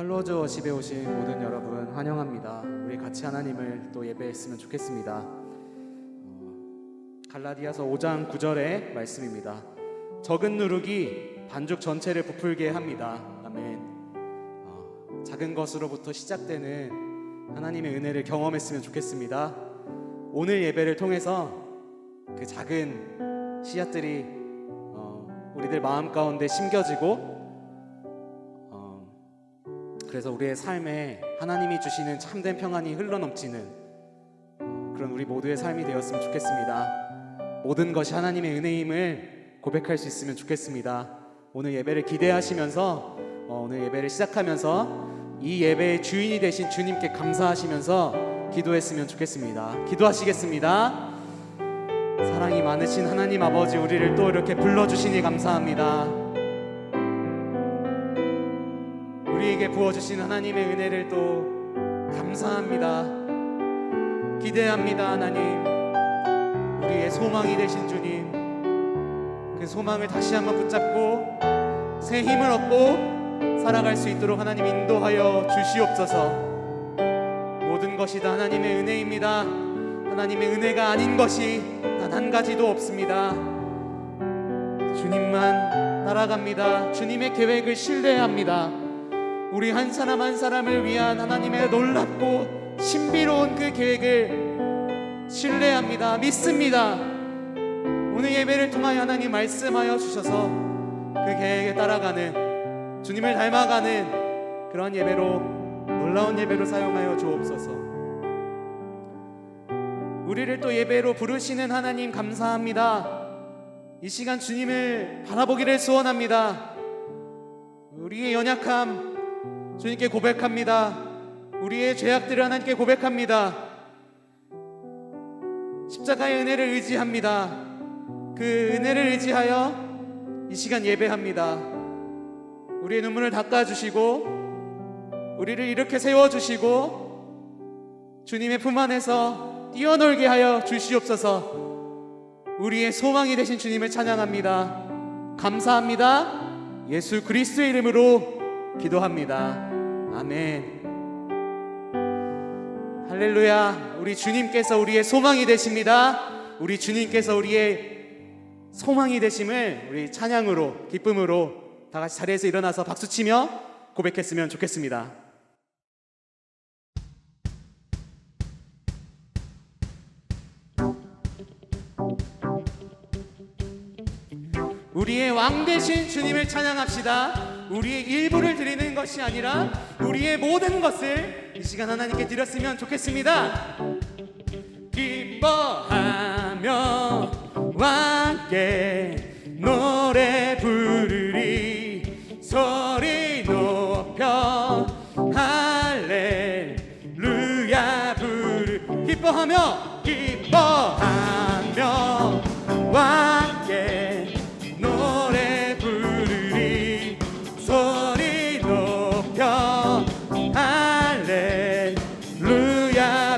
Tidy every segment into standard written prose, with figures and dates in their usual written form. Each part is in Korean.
할로즈 워십에 오신 모든 여러분 환영합니다. 우리 같이 하나님을 또 예배했으면 좋겠습니다. 갈라디아서 5장 9절의 말씀입니다. 적은 누룩이 반죽 전체를 부풀게 합니다. 아멘. 작은 것으로부터 시작되는 하나님의 은혜를 경험했으면 좋겠습니다. 오늘 예배를 통해서 그 작은 씨앗들이 우리들 마음 가운데 심겨지고 그래서 우리의 삶에 하나님이 주시는 참된 평안이 흘러넘치는 그런 우리 모두의 삶이 되었으면 좋겠습니다. 모든 것이 하나님의 은혜임을 고백할 수 있으면 좋겠습니다. 오늘 예배를 기대하시면서 오늘 예배를 시작하면서 이 예배의 주인이 되신 주님께 감사하시면서 기도했으면 좋겠습니다. 기도하시겠습니다. 사랑이 많으신 하나님 아버지, 우리를 또 이렇게 불러주시니 감사합니다. 우리에게 부어주신 하나님의 은혜를 또 감사합니다. 기대합니다. 하나님, 우리의 소망이 되신 주님, 그 소망을 다시 한번 붙잡고 새 힘을 얻고 살아갈 수 있도록 하나님 인도하여 주시옵소서. 모든 것이 다 하나님의 은혜입니다. 하나님의 은혜가 아닌 것이 단 한 가지도 없습니다. 주님만 따라갑니다. 주님의 계획을 신뢰합니다. 우리 한 사람 한 사람을 위한 하나님의 놀랍고 신비로운 그 계획을 신뢰합니다. 믿습니다. 오늘 예배를 통하여 하나님 말씀하여 주셔서 그 계획에 따라가는, 주님을 닮아가는 그런 예배로, 놀라운 예배로 사용하여 주옵소서. 우리를 또 예배로 부르시는 하나님 감사합니다. 이 시간 주님을 바라보기를 소원합니다. 우리의 연약함 주님께 고백합니다. 우리의 죄악들을 하나님께 고백합니다. 십자가의 은혜를 의지합니다. 그 은혜를 의지하여 이 시간 예배합니다. 우리의 눈물을 닦아주시고 우리를 이렇게 세워주시고 주님의 품 안에서 뛰어놀게 하여 주시옵소서. 우리의 소망이 되신 주님을 찬양합니다. 감사합니다. 예수 그리스도의 이름으로 기도합니다. 아멘. 할렐루야. 우리 주님께서 우리의 소망이 되십니다. 우리 주님께서 우리의 소망이 되심을 우리 찬양으로, 기쁨으로 다 같이 자리에서 일어나서 박수치며 고백했으면 좋겠습니다. 우리의 왕 되신 주님을 찬양합시다. 우리의 일부를 드리는 것이 아니라 우리의 모든 것을 이 시간 하나님께 드렸으면 좋겠습니다. 기뻐하며 왕께 노래 부르리, 소리 높여 할렐루야 부르. 기뻐하며 왕께 노래 부르리, 소리 높여 할렐루야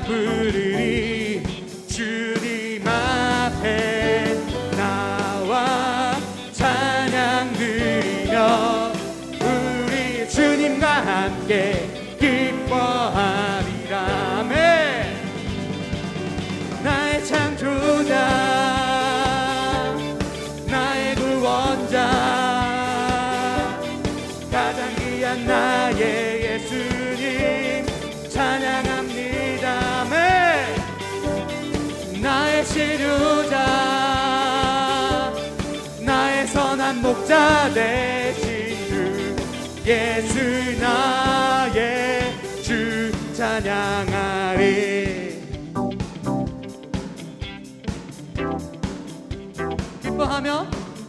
부르리. 주님 앞에 나와 찬양 드리며 우리 주님과 함께 기뻐하리라. 아멘. 나의 창조자, 가장 귀한 나의 예수님 찬양합니다. 아멘. 나의 치료자, 나의 선한 목자 되신 주 예수 나의 주 찬양하리.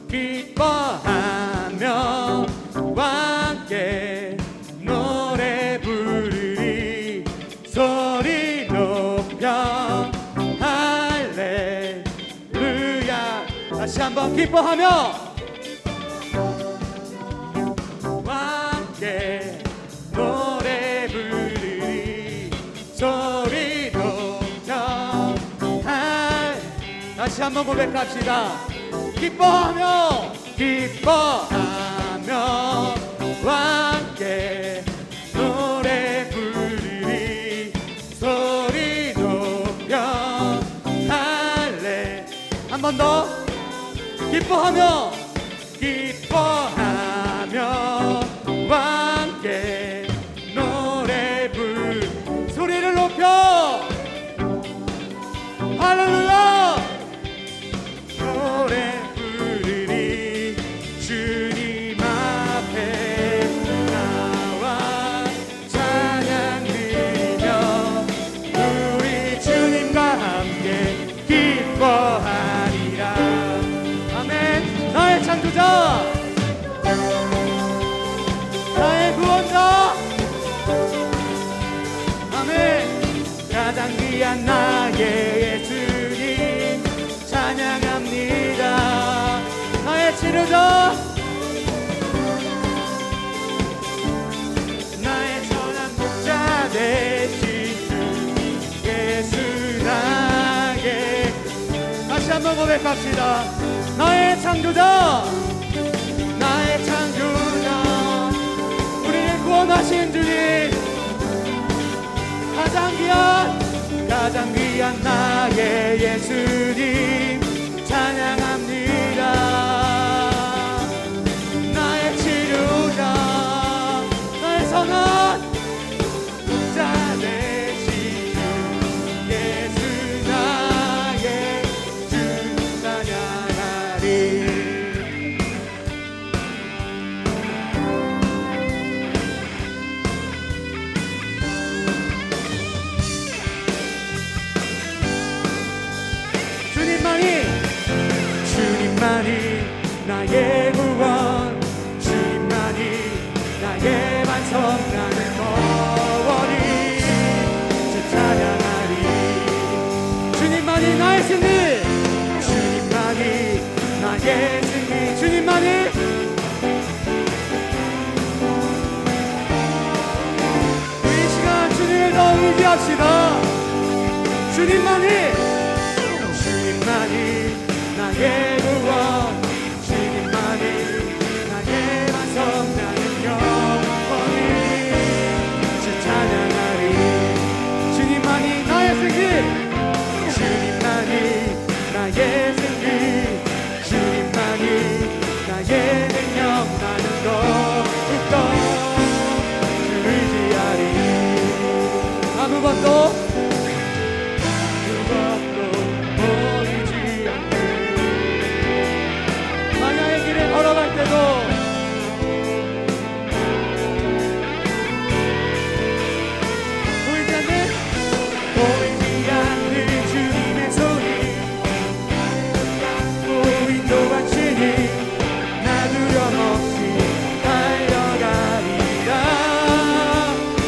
기뻐하며 왕께 노래 부르리, 소리 높여 할렐루야. 다시 한번 기뻐하며 왕께 노래 부르리, 소리 높여 다시 한번 고백합시다. 기뻐하며 왕께 기뻐하며 함께 노래 부르 소리를 높여 할렐루야 노래 부르리 주님 앞에 나와 찬양 드리며 우리 주님과 함께 기뻐하리라. 아멘. 나의 창조자 나의 구원자 아멘. 가장 귀한 나의 예수님 찬양합니다. 나의 치료자 나의 선한 목자 되신 주 예수 나의 다시 한번 고백합시다. 나의 창조자 나의 창조자 우리를 구원하신 주님 가장 귀한 나의 예수님 찬양합니다. 나의 치료자 나의 선한 자 되신 주 예수 나의 주 찬양하리. 주님만이 나의 구원 주님만이 나의 반석 나는 영원히 주 찬양하리. 주님만이 나의 승리 주님만이 나의 승리 주님만이 이 시간 주님을 더 의지합시다. 주님만이 나의 구원 주님만이 나의 반석 나는 영원히 주 찬양하리. 주님만이 나의 승리 주님만이 나의 승리 주님만이 나의 능력 나는 더욱더 주를 의지하리. 아무것도 걸어갈 때도 보이지 않는 주님의 손이 보인도 같이 나 두려움없이 달려가리라.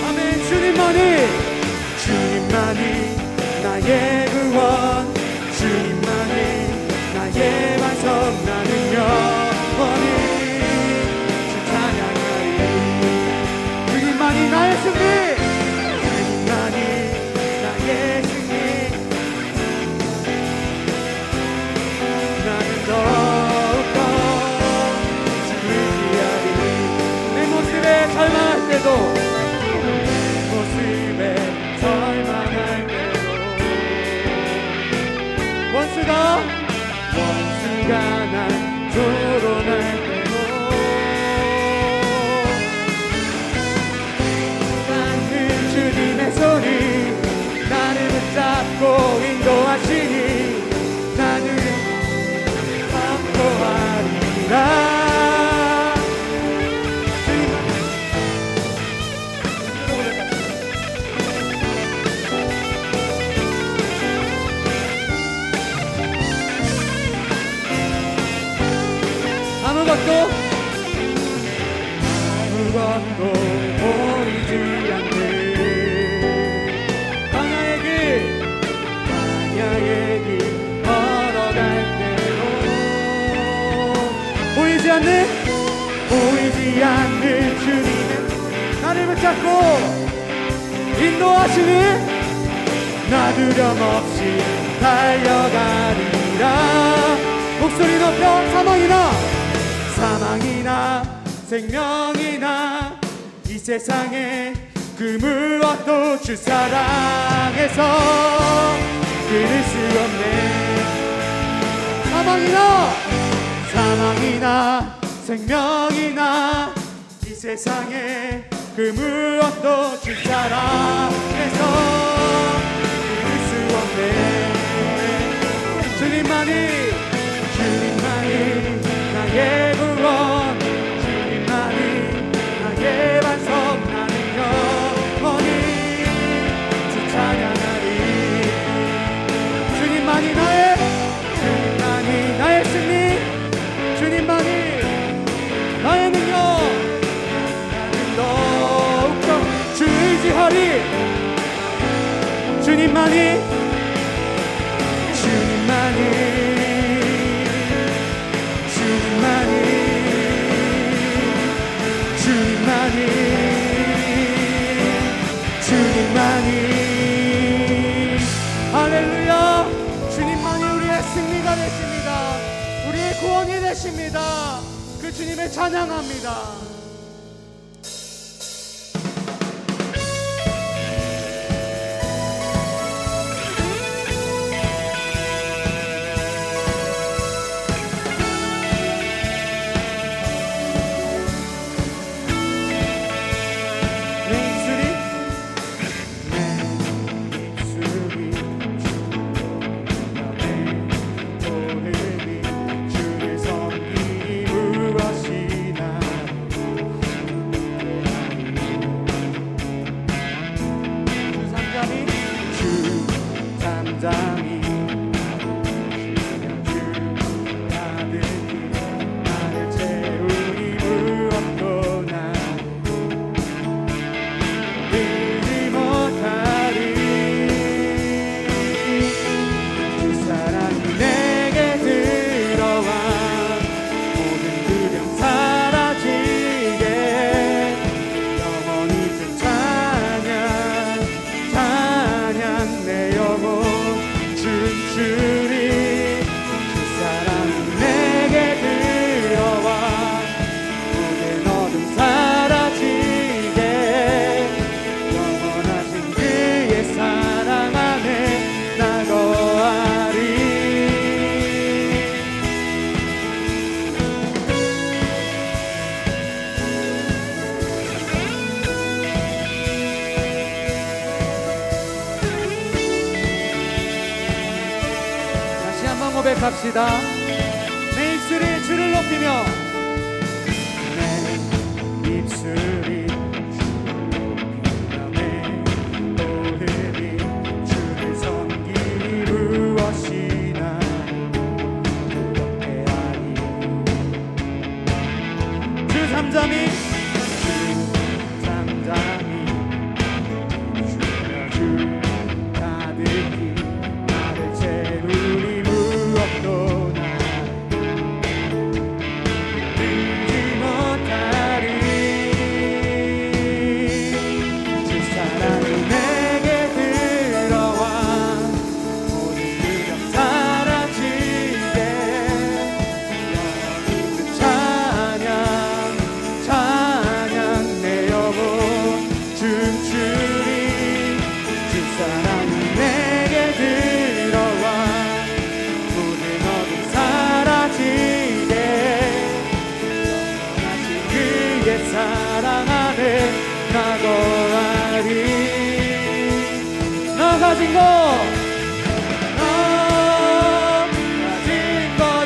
아멘. 주님만이 나의 구원 주님만이 나의 반석 나는 영원히 주 찬양하리. 주님만이 나의 승리 주님만이 나의 승리 나는 더욱더 주를 의지하리. 내 모습에 절망할 때도 원수가 날 조롱할 때도 나는 주님의 손이 나를 붙잡고 인도하시니 나는 감동하리라. 아무것도 보이지 않는 광야의 길 걸어갈 때도 보이지 않는 주님의 나를 붙잡고 인도하시니 나 두려움없이 달려가리라. 목소리 높여 사망이나 생명이나 이 세상에 그 무엇도 주 사랑에서 끊을 수 없네. 사망이나 사망이나 생명이나 이 세상에 그 무엇도 주 사랑에서 이룰 수 없네. 주님만이 나의 구원, 주님만이 나의 반석, 나는 영원히 주 찬양하리. 주님만이 나의 승리, 주님만이 나의 능력, 나는 더욱더 주 의지하리. 주님만이 할렐루야. 주님만이 우리의 승리가 되십니다. 우리의 구원이 되십니다. 그 주님을 찬양합니다. 고백합시다. 내 입술이 주를 높이며, 내 입술이 주를 높이며, 내 오늘이 주를 섬기니 무엇이나 부럽게하리. 주 잠잠이 주 가득히 나를 채우니 나 가진 것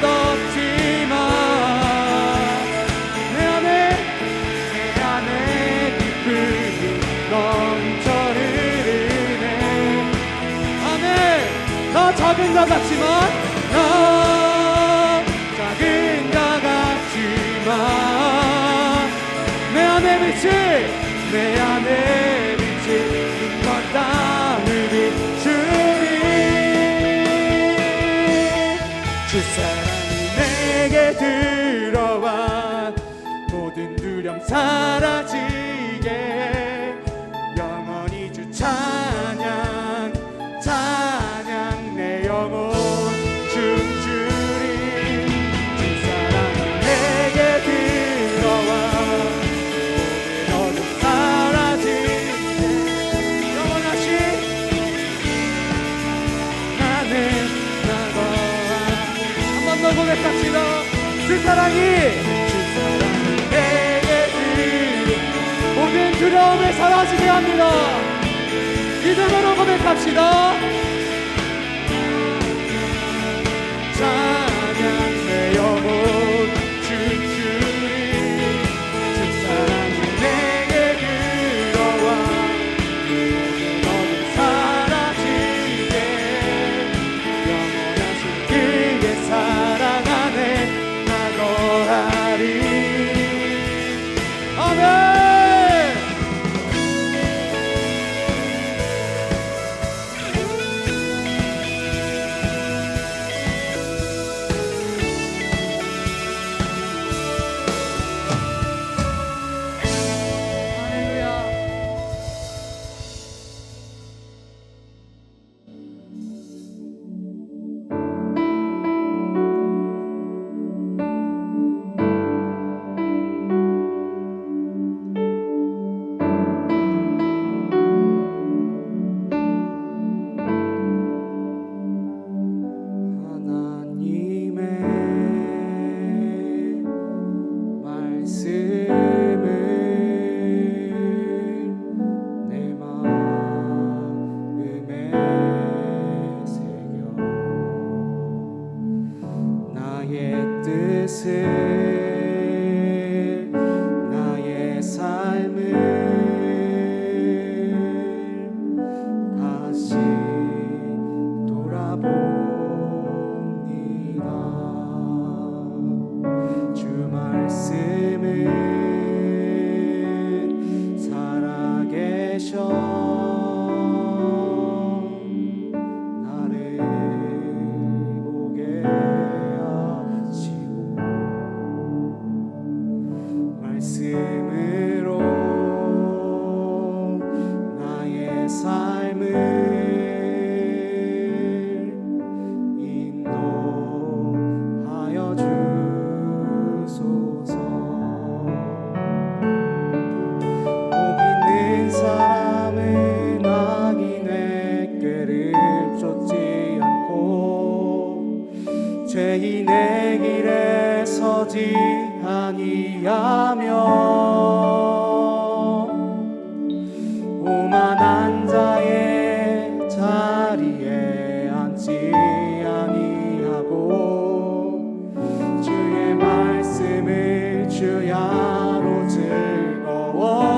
없지만 내 안에 기쁨이 넘쳐 흐르네. 아멘. 나 작은 것 같지만, 나 작은 것 같지만 내 안에 빛이 빛과 땅을 비추니 주 사랑이 내게 들어와 모든 두려움 사라지게 영원히 주 찬양 내 영혼 춤추리. 주 사랑이 내게 들어와 고백합시다. 주 사랑 하시게 합니다. 믿음으로 고백합시다. 찬양의 영혼 춤추리 주 사랑이 내게 들어와 너는 사라지게 영원하신 그의 사랑 안에 나 거하리. 아멘. 나의 삶을 다시 돌아봅니다. 주 말씀은 살아계셔 말씀으로 나의 삶을 인도하여 주소서. 복 있는 사람은 악인의 꾀를 쫓지 않고 죄인의 길에 서지 아니하며 오만한 자의 자리에 앉지 아니하고 주의 말씀을 주야로 즐거워하는도다.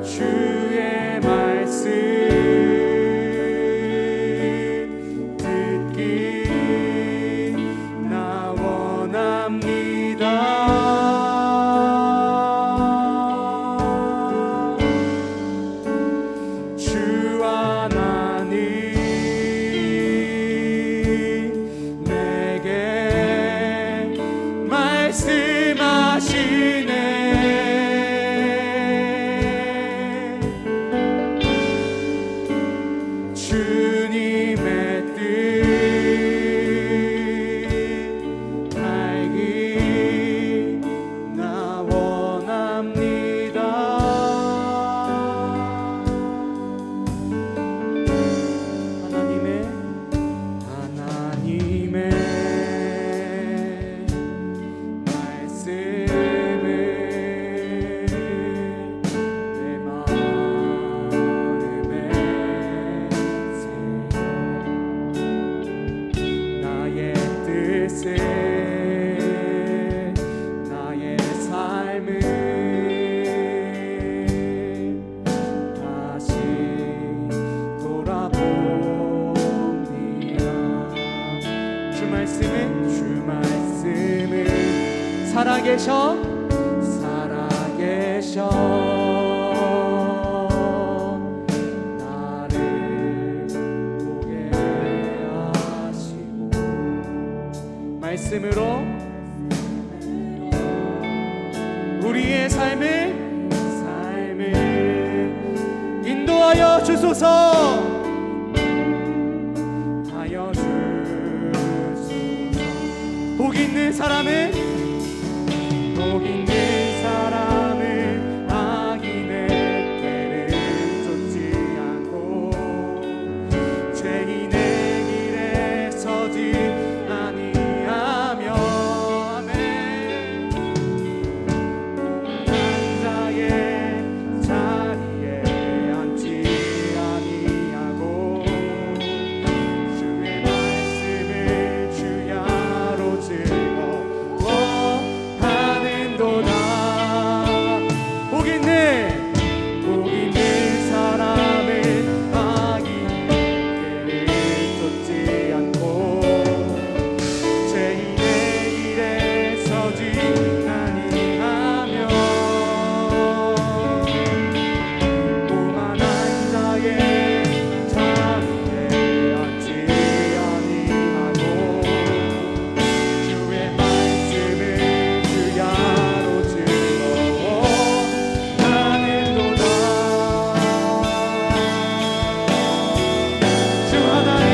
주의 말씀 듣기 나 원합니다. 주 하나님 내게 말씀하시네. 주님의 뜻 알기 나 원합니다. 하나님의 말씀을 내 마음에 나의 뜻을 나의 삶을 다시 돌아봅니다. 주 말씀은 살아계셔 나를 보게 하시고 말씀으로 우리의 삶을 인도하여 주소서. 하여 주소서. 사람은 복 있는 사람은 악인의 꾀를 쫓지 않고 죄인의 길에 서지 아니하며 아멘. 자의 자리에 앉지 아니하고 주의 말씀을 주야로 즐거워하는도다. 복 있는 사람은 악인의 꾀를 쫓지 않고 죄인의 길에 서지 아니하며 오만한 자의 자리에 앉지 아니하고 주의 말씀을 주야로 즐거워하는도다. 주 하나님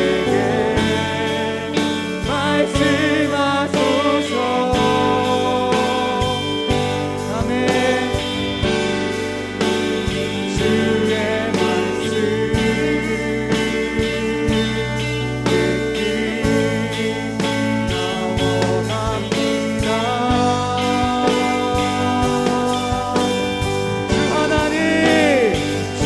내게 말씀하소서. 아멘. 주의 말씀 듣기 원합니다. 주 하나님 내게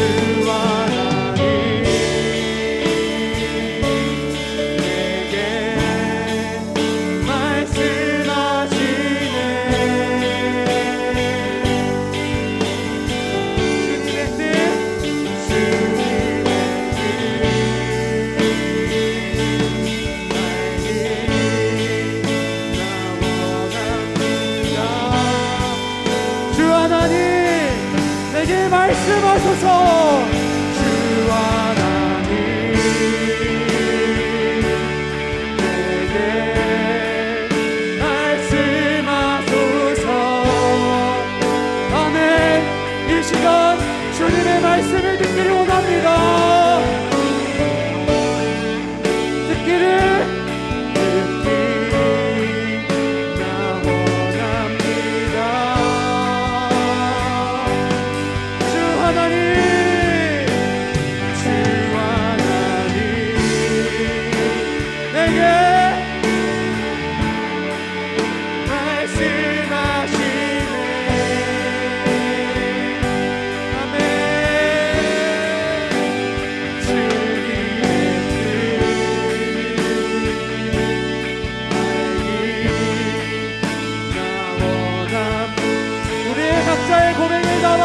말씀하시네. 주님의 뜻 주 하나님 내게 말씀하소서. 주 하나님 내게 말씀하소서. 아멘. 이 시간 주님의 말씀을 듣기를 원합니다. 듣기를 원합니다. 주 하나님 내게 말씀하시네. 아멘. 주님의 뜻 알기 우리의 각자의 고백을 담아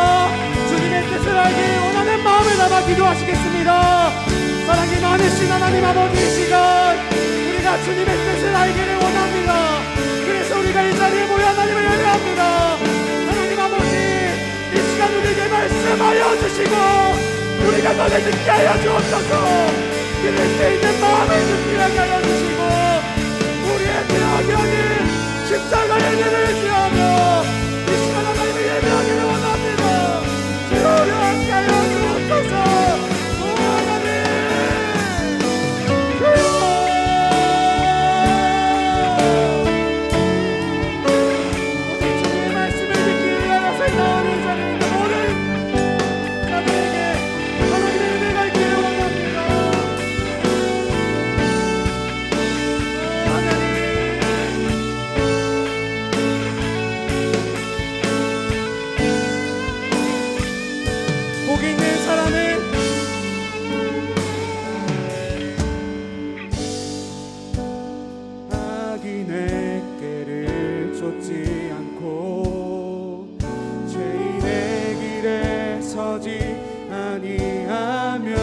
주님의 뜻을 알기 원하는 마음을 담아 기도하시겠습니다. 사랑이 많으신 하나님 아버지, 이 시간 우리가 주님의 뜻을 알기를 원합니다. 그래서 우리가 이 자리에 모여 하나님을 예배합니다. 하나님 아버지, 이 시간 우리에게 말씀하여 주시고 우리가 너를 듣게 하여 주옵소서. 들을 수 있는 마음을 준비하게 하여 주시고 우리의 대학연인 십자가의 일을 지하며 이 시간 하나님을 예배하기를 원합니다. 주여 함께 하여 주옵소서. 복 있는 사람은 악인의 꾀를 쫓지 않고 죄인의 길에 서지 아니하며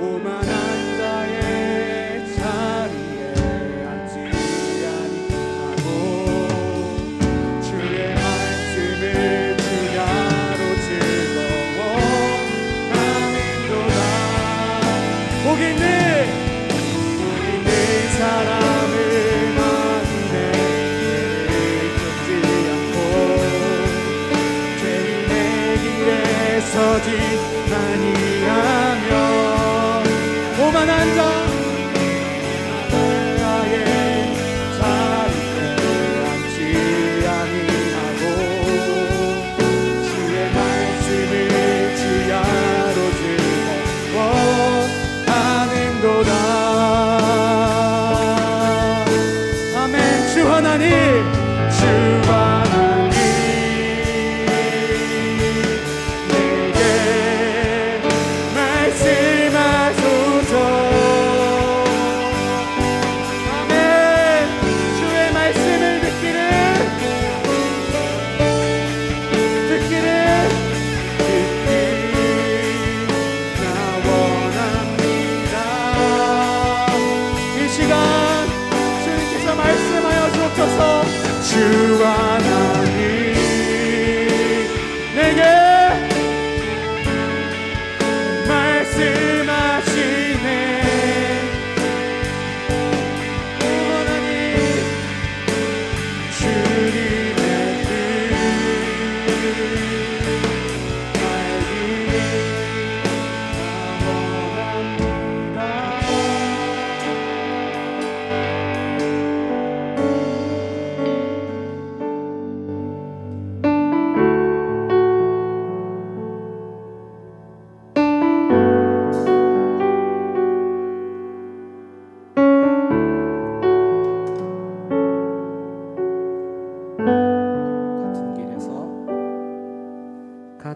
오만한 자의 자리에 앉지 아니하고 주의 말씀을 주야로 즐거워하는도다. 복 있는 사람을 악인의 길을 쫓지 않고 죄인의 길에 서지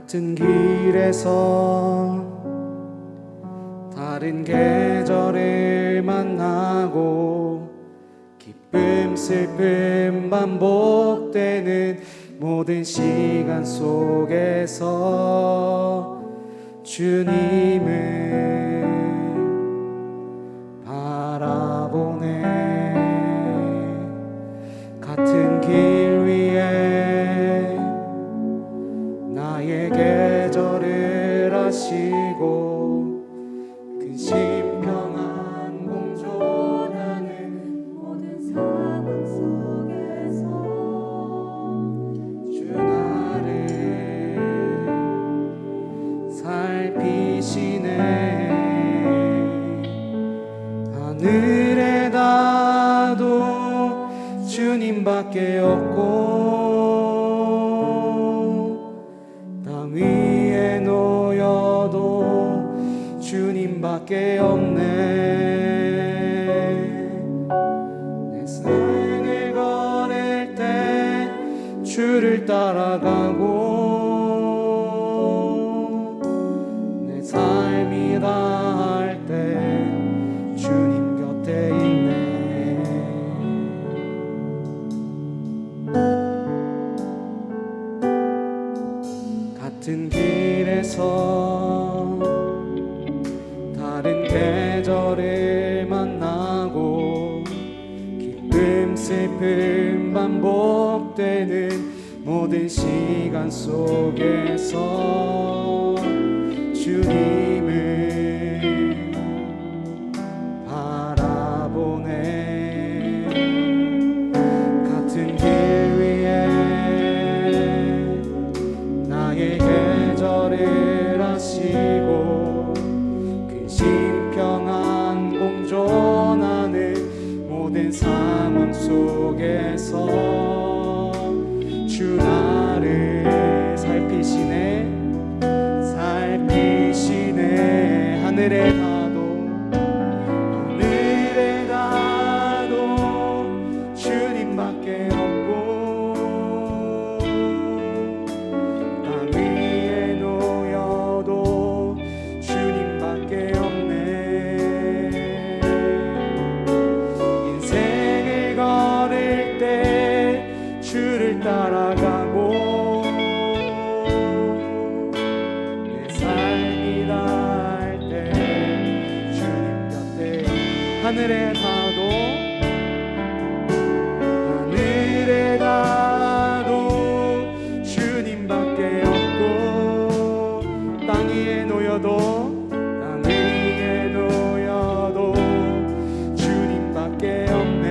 같은 길에서 다른 계절을 만나고 기쁨 슬픔 반복되는 모든 시간 속에서 주님을 바라보네. 같은 길 위에 나의 계절을 아시고 근심 평안 공존하는 모든 상황 속에서 주 나를 살피시네. 하늘에 닿아도 주님밖에 없고 땅 위에 놓여도 주님밖에 없네. 내 생을 걸을 때 주를 따라가고 내 삶이 다할 때 주님 곁에 있네. 같은 길에서 다른 계절을 만나고 기쁨 슬픔 반복되는 모든 시간 속에서 주님을 바라보네. 같은 길 위에 나의 계절을 아시고 근심 평안 공존하는 모든 상황 속에서 주 나를 살피시네. 살피시네. 하늘에 닿아도 주님밖에 없고 땅 위에 놓여도 주님밖에 없네. 인생을 걸을 때 주를 따라가고 내 삶이 닿을 때 주님 곁에 하늘에 닿아도 주님밖에 없고 땅 위에 놓여도 주님밖에 없네.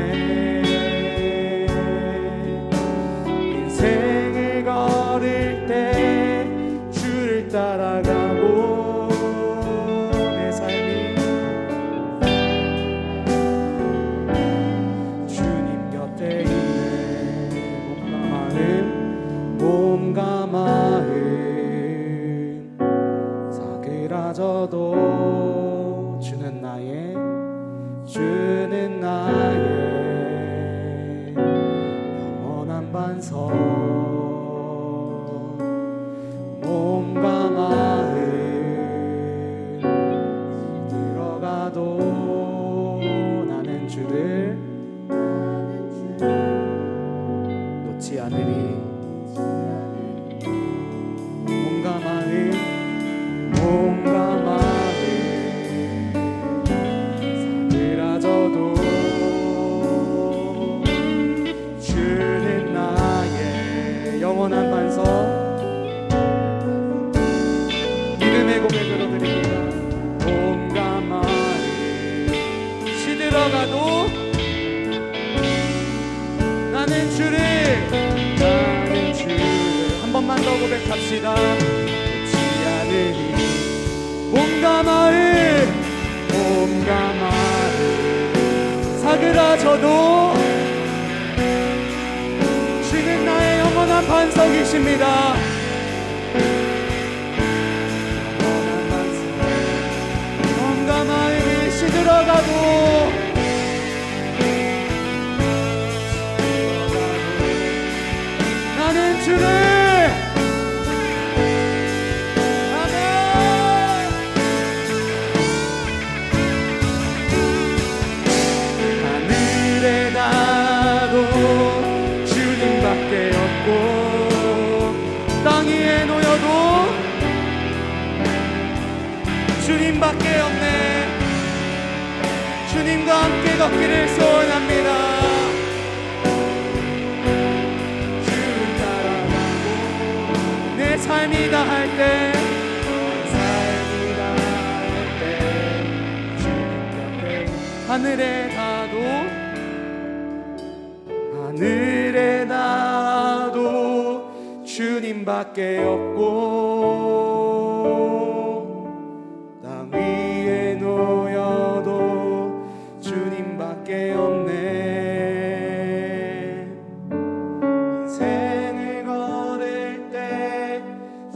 인생을 걸을 때 주를 따라가고 내 삶이 주님 곁에 있네. 몸과 마음 사그라져도 주는 나의 영원한 반석. 몸과 마음 들어가도 나는 주를 놓지 않으리. 몸과 마음 사그라져도 주는 나의 영원한 반석. 믿음의 고백으로 드립니다. 몸과 마음 시들어가도 나는 주를 한 번만 더 고백합시다. 놓지 않으리. 몸과 마음 사그라져도 주는 나의 영원한 반석이십니다. 영원한 반석. 몸과 마음이 시들어가도 나는 주를 주님밖에 없네. 주님과 함께 걷기를 소원합니다. 주를 따라가고 내 삶이 다할 때 하늘에 닿아도 주님밖에 없고 땅 위에 놓여도 주님밖에 없네. 인생을 걸을 때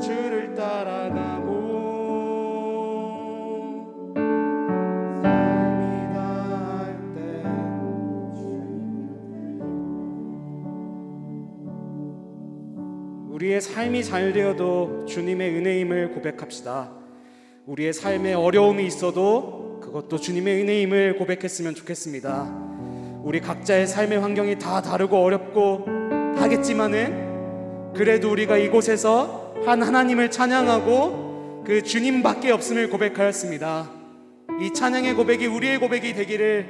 주를 따라가고 우리의 삶이 잘 되어도 주님의 은혜임을 고백합시다. 우리의 삶에 어려움이 있어도 그것도 주님의 은혜임을 고백했으면 좋겠습니다. 우리 각자의 삶의 환경이 다 다르고 어렵고 하겠지만은 그래도 우리가 이곳에서 한 하나님을 찬양하고 그 주님밖에 없음을 고백하였습니다. 이 찬양의 고백이 우리의 고백이 되기를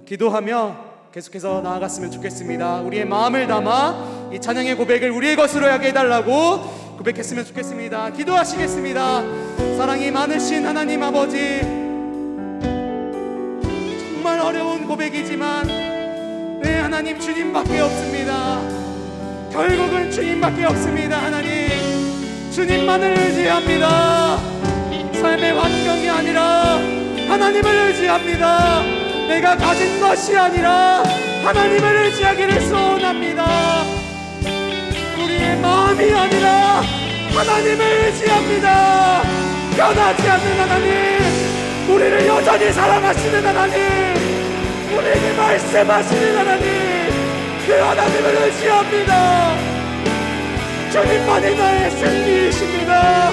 기도하며 계속해서 나아갔으면 좋겠습니다. 우리의 마음을 담아 이 찬양의 고백을 우리의 것으로 하게 해달라고 고백했으면 좋겠습니다. 기도하시겠습니다. 사랑이 많으신 하나님 아버지, 정말 어려운 고백이지만 네, 하나님 주님밖에 없습니다. 결국은 주님밖에 없습니다. 하나님 주님만을 의지합니다. 삶의 환경이 아니라 하나님을 의지합니다. 내가 가진 것이 아니라 하나님을 의지하기를 소원합니다. 우리의 마음이 아니라 하나님을 의지합니다. 변하지 않는 하나님, 우리를 여전히 사랑하시는 하나님, 우리에게 말씀하시는 하나님, 그 하나님을 의지합니다. 주님만이 나의 승리이십니다.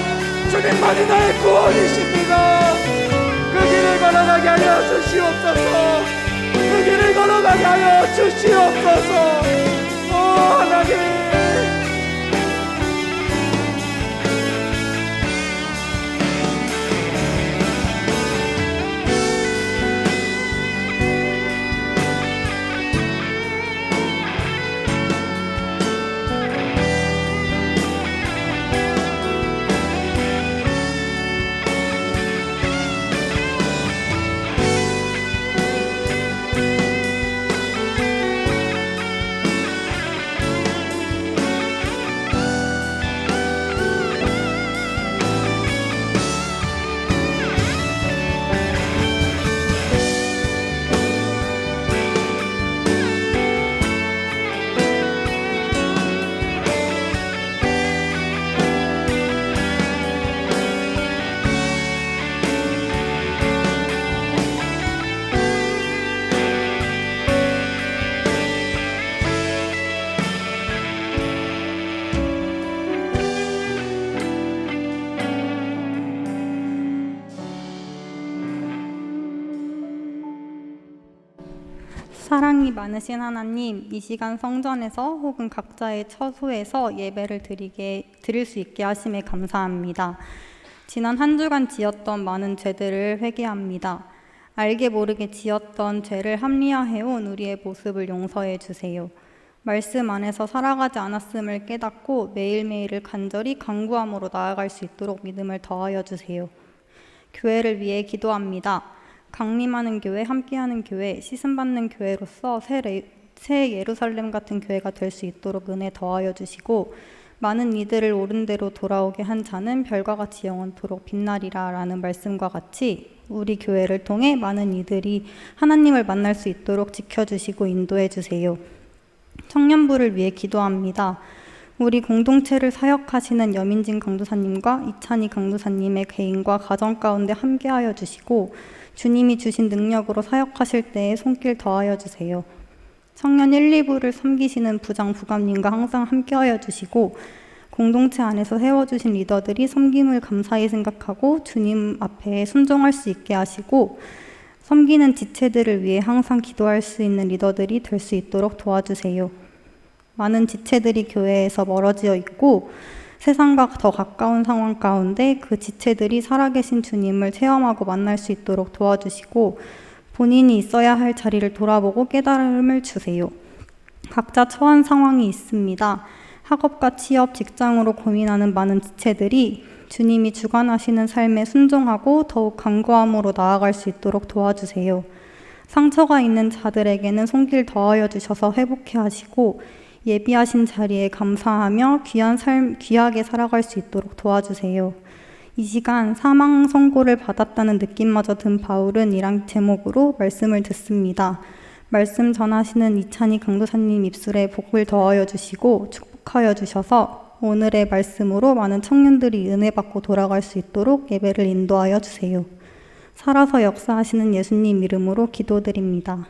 주님만이 나의 구원이십니다. 그 길을 걸어가게 하여 주시옵소서. 그 길을 걸어가게 하여 주시옵소서. 오 하나님, 사랑이 많으신 하나님, 이 시간 성전에서 혹은 각자의 처소에서 예배를 드릴 수 있게 하심에 감사합니다. 지난 한 주간 지었던 많은 죄들을 회개합니다. 알게 모르게 지었던 죄를 합리화해온 우리의 모습을 용서해 주세요. 말씀 안에서 살아가지 않았음을 깨닫고 매일매일을 간절히 간구함으로 나아갈 수 있도록 믿음을 더하여 주세요. 교회를 위해 기도합니다. 강림하는 교회, 함께하는 교회, 시즌받는 교회로서 새 예루살렘 같은 교회가 될 수 있도록 은혜 더하여 주시고, 많은 이들을 옳은 대로 돌아오게 한 자는 별과 같이 영원토록 빛나리라 라는 말씀과 같이 우리 교회를 통해 많은 이들이 하나님을 만날 수 있도록 지켜주시고 인도해 주세요. 청년부를 위해 기도합니다. 우리 공동체를 사역하시는 여민진 강도사님과 이찬희 강도사님의 개인과 가정 가운데 함께하여 주시고, 주님이 주신 능력으로 사역하실 때에 손길 더하여 주세요. 청년 1, 2부를 섬기시는 부장, 부감님과 항상 함께하여 주시고, 공동체 안에서 세워주신 리더들이 섬김을 감사히 생각하고 주님 앞에 순종할 수 있게 하시고, 섬기는 지체들을 위해 항상 기도할 수 있는 리더들이 될 수 있도록 도와주세요. 많은 지체들이 교회에서 멀어지어 있고 세상과 더 가까운 상황 가운데 그 지체들이 살아계신 주님을 체험하고 만날 수 있도록 도와주시고 본인이 있어야 할 자리를 돌아보고 깨달음을 주세요. 각자 처한 상황이 있습니다. 학업과 취업, 직장으로 고민하는 많은 지체들이 주님이 주관하시는 삶에 순종하고 더욱 간구함으로 나아갈 수 있도록 도와주세요. 상처가 있는 자들에게는 손길 더하여 주셔서 회복해 하시고 예비하신 자리에 감사하며 귀하게 살아갈 수 있도록 도와주세요. 이 시간 사망 선고를 받았다는 느낌마저 든 바울은 이란 제목으로 말씀을 듣습니다. 말씀 전하시는 이찬희 강도사님 입술에 복을 더하여 주시고 축복하여 주셔서 오늘의 말씀으로 많은 청년들이 은혜 받고 돌아갈 수 있도록 예배를 인도하여 주세요. 살아서 역사하시는 예수님 이름으로 기도드립니다.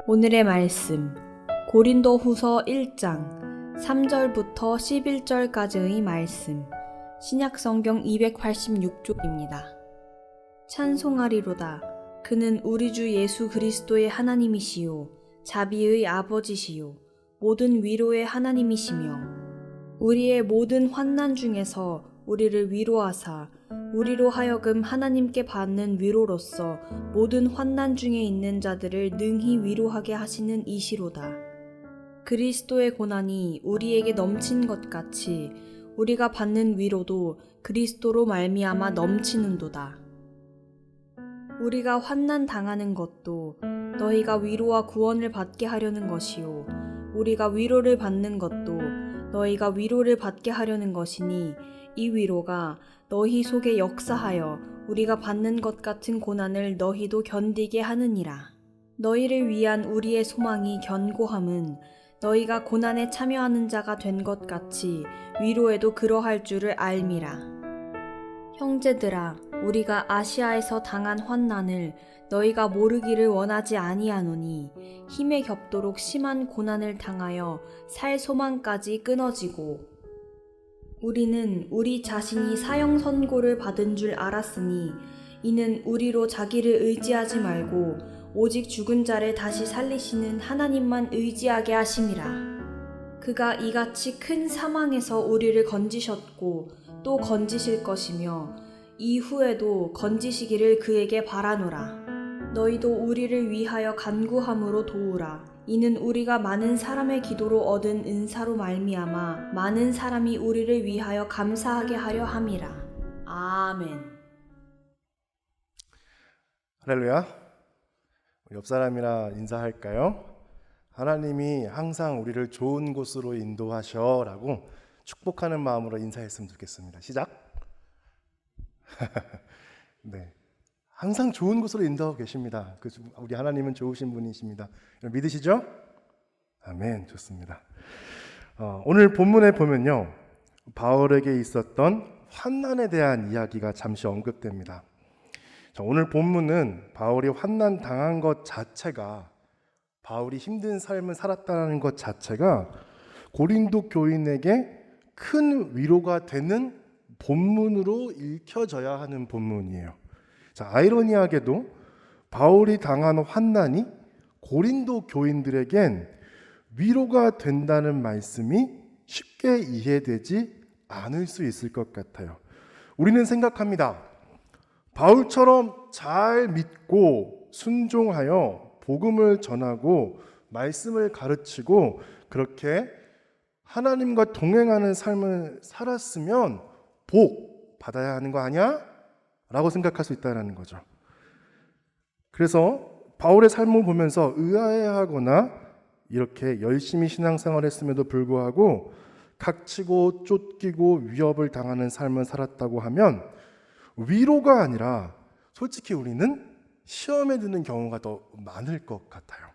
오늘의 말씀 고린도후서 1장 3절부터 11절까지의 말씀 신약성경 286쪽입니다. 찬송하리로다. 그는 우리 주 예수 그리스도의 하나님이시요 자비의 아버지시요 모든 위로의 하나님이시며 우리의 모든 환난 중에서 우리를 위로하사 우리로 하여금 하나님께 받는 위로로서 모든 환난 중에 있는 자들을 능히 위로하게 하시는 이시로다. 그리스도의 고난이 우리에게 넘친 것 같이 우리가 받는 위로도 그리스도로 말미암아 넘치는도다. 우리가 환난 당하는 것도 너희가 위로와 구원을 받게 하려는 것이요 우리가 위로를 받는 것도 너희가 위로를 받게 하려는 것이니 이 위로가 너희 속에 역사하여 우리가 받는 것 같은 고난을 너희도 견디게 하느니라. 너희를 위한 우리의 소망이 견고함은 너희가 고난에 참여하는 자가 된 것 같이 위로에도 그러할 줄을 알미라. 형제들아, 우리가 아시아에서 당한 환난을 너희가 모르기를 원하지 아니하노니 힘에 겹도록 심한 고난을 당하여 살 소망까지 끊어지고 우리는 우리 자신이 사형 선고를 받은 줄 알았으니 이는 우리로 자기를 의지하지 말고 오직 죽은 자를 다시 살리시는 하나님만 의지하게 하심이라. 그가 이같이 큰 사망에서 우리를 건지셨고 또 건지실 것이며 이후에도 건지시기를 그에게 바라노라. 너희도 우리를 위하여 간구함으로 도우라. 이는 우리가 많은 사람의 기도로 얻은 은사로 말미암아 많은 사람이 우리를 위하여 감사하게 하려 함이라. 아멘. 할렐루야. 옆 사람이랑 인사할까요? 하나님이 항상 우리를 좋은 곳으로 인도하셔라고 축복하는 마음으로 인사했으면 좋겠습니다. 시작. 네, 항상 좋은 곳으로 인도하고 계십니다. 우리 하나님은 좋으신 분이십니다. 믿으시죠? 아멘. 좋습니다. 오늘 본문에 보면요, 바울에게 있었던 환난에 대한 이야기가 잠시 언급됩니다. 자, 오늘 본문은 바울이 환난 당한 것 자체가, 바울이 힘든 삶을 살았다는 것 자체가 고린도 교인에게 큰 위로가 되는 본문으로 읽혀져야 하는 본문이에요. 자, 아이러니하게도 바울이 당한 환난이 고린도 교인들에겐 위로가 된다는 말씀이 쉽게 이해되지 않을 수 있을 것 같아요. 우리는 생각합니다. 바울처럼 잘 믿고 순종하여 복음을 전하고 말씀을 가르치고 그렇게 하나님과 동행하는 삶을 살았으면 복 받아야 하는 거 아니야? 라고 생각할 수 있다는 거죠. 그래서 바울의 삶을 보면서 의아해하거나 이렇게 열심히 신앙생활을 했음에도 불구하고 각치고 쫓기고 위협을 당하는 삶을 살았다고 하면 위로가 아니라 솔직히 우리는 시험에 드는 경우가 더 많을 것 같아요.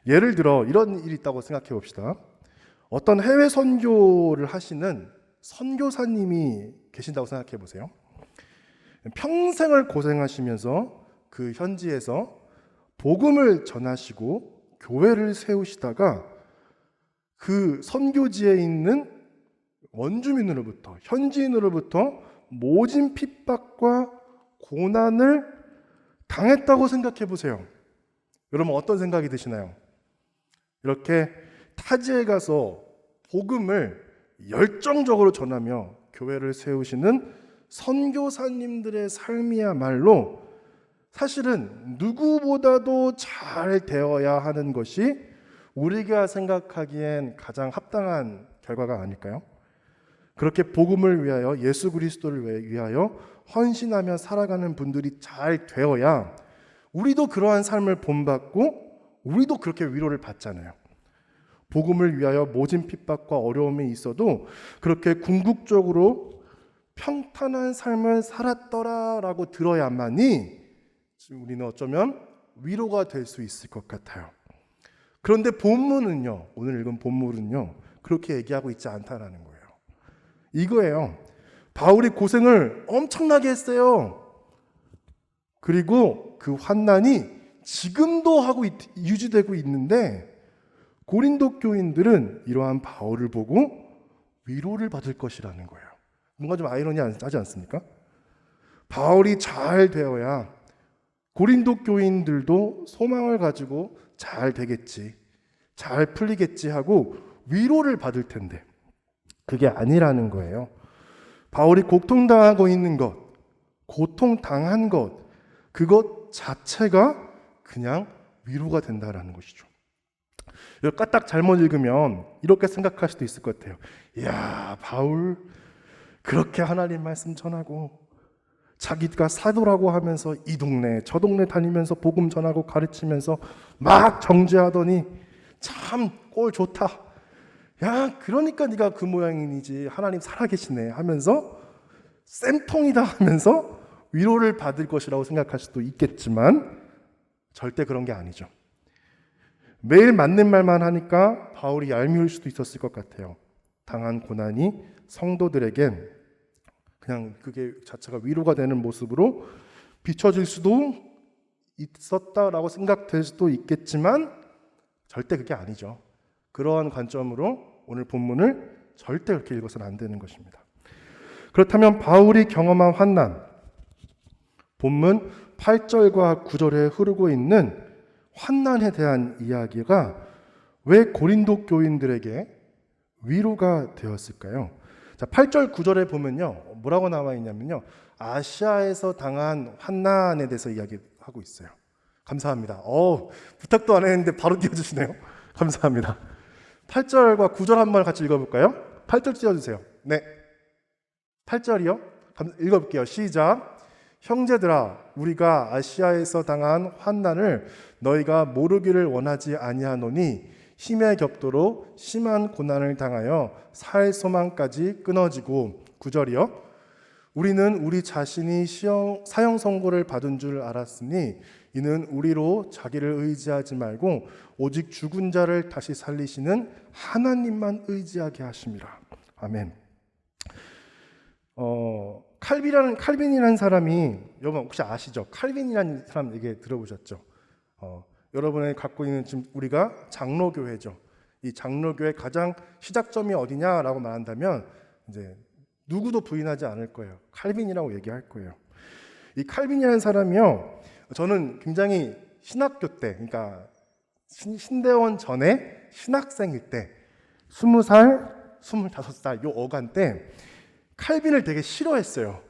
예를 들어 이런 일이 있다고 생각해 봅시다. 어떤 해외 선교를 하시는 선교사님이 계신다고 생각해 보세요. 평생을 고생하시면서 그 현지에서 복음을 전하시고 교회를 세우시다가 그 선교지에 있는 원주민으로부터, 현지인으로부터 모진 핍박과 고난을 당했다고 생각해 보세요. 여러분 어떤 생각이 드시나요? 이렇게 타지에 가서 복음을 열정적으로 전하며 교회를 세우시는 선교사님들의 삶이야말로 사실은 누구보다도 잘 되어야 하는 것이 우리가 생각하기엔 가장 합당한 결과가 아닐까요? 그렇게 복음을 위하여, 예수 그리스도를 위하여 헌신하며 살아가는 분들이 잘 되어야 우리도 그러한 삶을 본받고 우리도 그렇게 위로를 받잖아요. 복음을 위하여 모진 핍박과 어려움이 있어도 그렇게 궁극적으로 평탄한 삶을 살았더라라고 들어야만이 우리는 어쩌면 위로가 될 수 있을 것 같아요. 그런데 본문은요, 오늘 읽은 본문은요, 그렇게 얘기하고 있지 않다라는 거예요. 이거예요. 바울이 고생을 엄청나게 했어요. 그리고 그 환난이 지금도 유지되고 있는데 고린도 교인들은 이러한 바울을 보고 위로를 받을 것이라는 거예요. 뭔가 좀 아이러니하지 않습니까? 바울이 잘 되어야 고린도 교인들도 소망을 가지고 잘 되겠지, 잘 풀리겠지 하고 위로를 받을 텐데 그게 아니라는 거예요. 바울이 고통당하고 있는 것, 고통당한 것, 그것 자체가 그냥 위로가 된다라는 것이죠. 이걸 까딱 잘못 읽으면 이렇게 생각할 수도 있을 것 같아요. 이야, 바울 그렇게 하나님 말씀 전하고 자기가 사도라고 하면서 이 동네 저 동네 다니면서 복음 전하고 가르치면서 막 정죄하더니 참 꼴 좋다. 야, 그러니까 네가 그 모양이지, 하나님 살아계시네 하면서 쌤통이다 하면서 위로를 받을 것이라고 생각할 수도 있겠지만 절대 그런 게 아니죠. 매일 맞는 말만 하니까 바울이 얄미울 수도 있었을 것 같아요. 당한 고난이 성도들에겐 그냥 그게 자체가 위로가 되는 모습으로 비춰질 수도 있었다라고 생각될 수도 있겠지만 절대 그게 아니죠. 그러한 관점으로 오늘 본문을 절대 그렇게 읽어서는 안 되는 것입니다. 그렇다면 바울이 경험한 환난, 본문 8절과 9절에 흐르고 있는 환난에 대한 이야기가 왜 고린도 교인들에게 위로가 되었을까요? 자, 8절 9절에 보면요, 뭐라고 나와 있냐면요, 아시아에서 당한 환난에 대해서 이야기하고 있어요. 감사합니다. 부탁도 안 했는데 바로 띄워주시네요. 감사합니다. 8절과 9절 한번 같이 읽어볼까요? 8절 띄워주세요. 네, 8절이요. 읽어볼게요. 시작. 형제들아, 우리가 아시아에서 당한 환난을 너희가 모르기를 원하지 아니하노니 힘에 겹도록 심한 고난을 당하여 살 소망까지 끊어지고. 9절이요. 우리는 우리 자신이 사형 선고를 받은 줄 알았으니 이는 우리로 자기를 의지하지 말고 오직 죽은 자를 다시 살리시는 하나님만 의지하게 하심이라. 아멘. 칼빈이라는 사람이, 여러분 혹시 아시죠? 칼빈이라는 사람 얘기 들어보셨죠? 여러분이 갖고 있는, 지금 우리가 장로교회죠. 이 장로교회 가장 시작점이 어디냐라고 말한다면 이제 누구도 부인하지 않을 거예요. 칼빈이라고 얘기할 거예요. 이 칼빈이라는 사람이요, 저는 굉장히 신학교 때, 그러니까 신대원 전에 신학생일 때 20살, 25살 요 어간 때 칼빈을 되게 싫어했어요.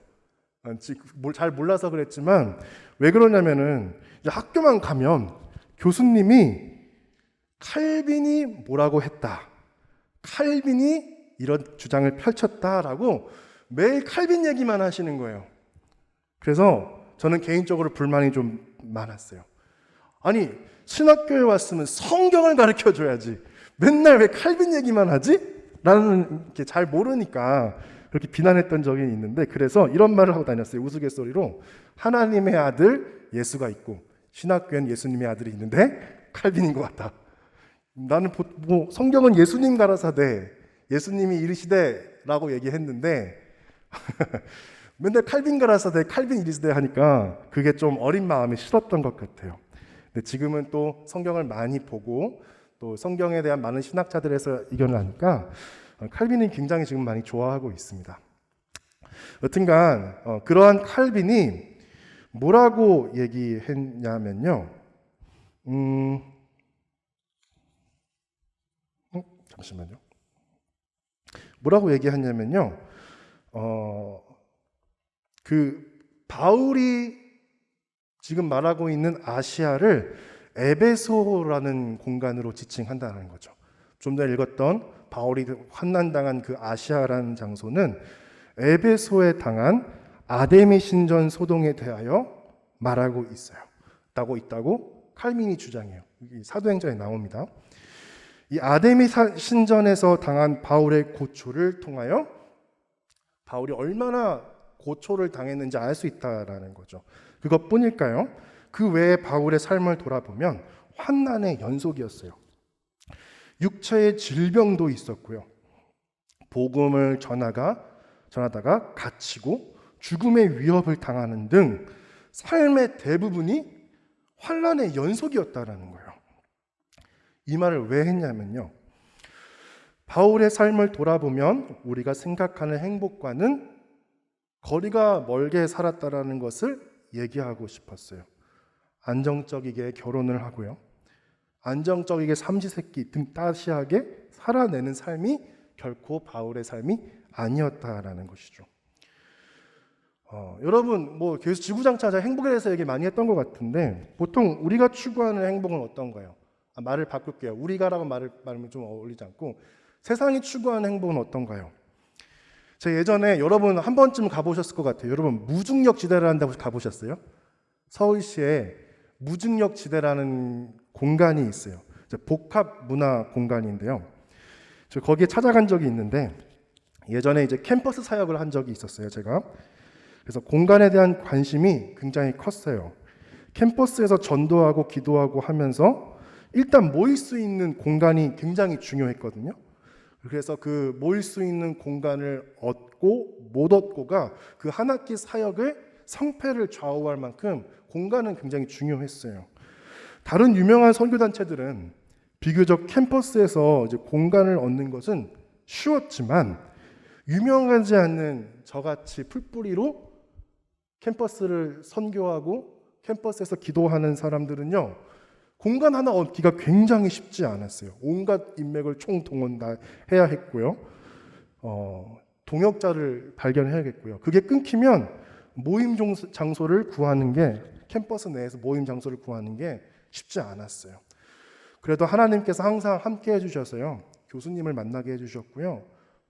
잘 몰라서 그랬지만 왜 그러냐면은 학교만 가면 교수님이 칼빈이 뭐라고 했다, 칼빈이 이런 주장을 펼쳤다라고 매일 칼빈 얘기만 하시는 거예요. 그래서 저는 개인적으로 불만이 좀 많았어요. 아니, 신학교에 왔으면 성경을 가르쳐 줘야지 맨날 왜 칼빈 얘기만 하지? 라는 게 잘 모르니까 그렇게 비난했던 적이 있는데 그래서 이런 말을 하고 다녔어요. 우스갯소리로 하나님의 아들 예수가 있고 신학교엔 예수님의 아들이 있는데 칼빈인 것 같다. 나는 뭐 성경은 예수님 가라사대 예수님이 이르시되라고 얘기했는데 맨날 칼빈 가라사대 칼빈 이르시되 하니까 그게 좀 어린 마음이 싫었던 것 같아요. 근데 지금은 또 성경을 많이 보고 또 성경에 대한 많은 신학자들에서 의견을 하니까 칼빈이 굉장히 지금 많이 좋아하고 있습니다. 여튼간 그러한 칼빈이 뭐라고 얘기했냐면요. 잠시만요. 뭐라고 얘기했냐면요. 그 바울이 지금 말하고 있는 아시아를 에베소라는 공간으로 지칭한다는 거죠. 좀 전에 읽었던 바울이 환난당한 그 아시아라는 장소는 에베소에 당한 아데미 신전 소동에 대하여 말하고 있다고 칼빈이 주장해요. 사도행전에 나옵니다. 이 아데미 신전에서 당한 바울의 고초를 통하여 바울이 얼마나 고초를 당했는지 알 수 있다라는 거죠. 그것뿐일까요? 그 외에 바울의 삶을 돌아보면 환난의 연속이었어요. 육체의 질병도 있었고요. 복음을 전하다가 갇히고 죽음의 위협을 당하는 등 삶의 대부분이 환난의 연속이었다라는 거예요. 이 말을 왜 했냐면요. 바울의 삶을 돌아보면 우리가 생각하는 행복과는 거리가 멀게 살았다라는 것을 얘기하고 싶었어요. 안정적이게 결혼을 하고요. 안정적이게 삼시세끼 등 따시하게 살아내는 삶이 결코 바울의 삶이 아니었다라는 것이죠. 여러분 뭐 계속 지구장차 행복에 대해서 얘기 많이 했던 것 같은데 보통 우리가 추구하는 행복은 어떤가요? 말을 바꿀게요. 우리가라고 말하면 좀 어울리지 않고 세상이 추구하는 행복은 어떤가요? 제가 예전에 여러분 한 번쯤 가보셨을 것 같아요. 여러분 무중력 지대라는 데 가보셨어요? 서울시에 무중력 지대라는 공간이 있어요. 복합 문화 공간인데요. 저 거기에 찾아간 적이 있는데 예전에 이제 캠퍼스 사역을 한 적이 있었어요. 제가 그래서 공간에 대한 관심이 굉장히 컸어요. 캠퍼스에서 전도하고 기도하고 하면서 일단 모일 수 있는 공간이 굉장히 중요했거든요. 그래서 그 모일 수 있는 공간을 얻고 못 얻고가 그 한 학기 사역의 성패를 좌우할 만큼 공간은 굉장히 중요했어요. 다른 유명한 선교단체들은 비교적 캠퍼스에서 이제 공간을 얻는 것은 쉬웠지만 유명하지 않는 저같이 풀뿌리로 캠퍼스를 선교하고 캠퍼스에서 기도하는 사람들은요, 공간 하나 얻기가 굉장히 쉽지 않았어요. 온갖 인맥을 총동원 다 해야 했고요. 동역자를 발견해야겠고요. 그게 끊기면 모임 장소를 구하는 게, 캠퍼스 내에서 모임 장소를 구하는 게 쉽지 않았어요. 그래도 하나님께서 항상 함께 해주셔서요, 교수님을 만나게 해주셨고요,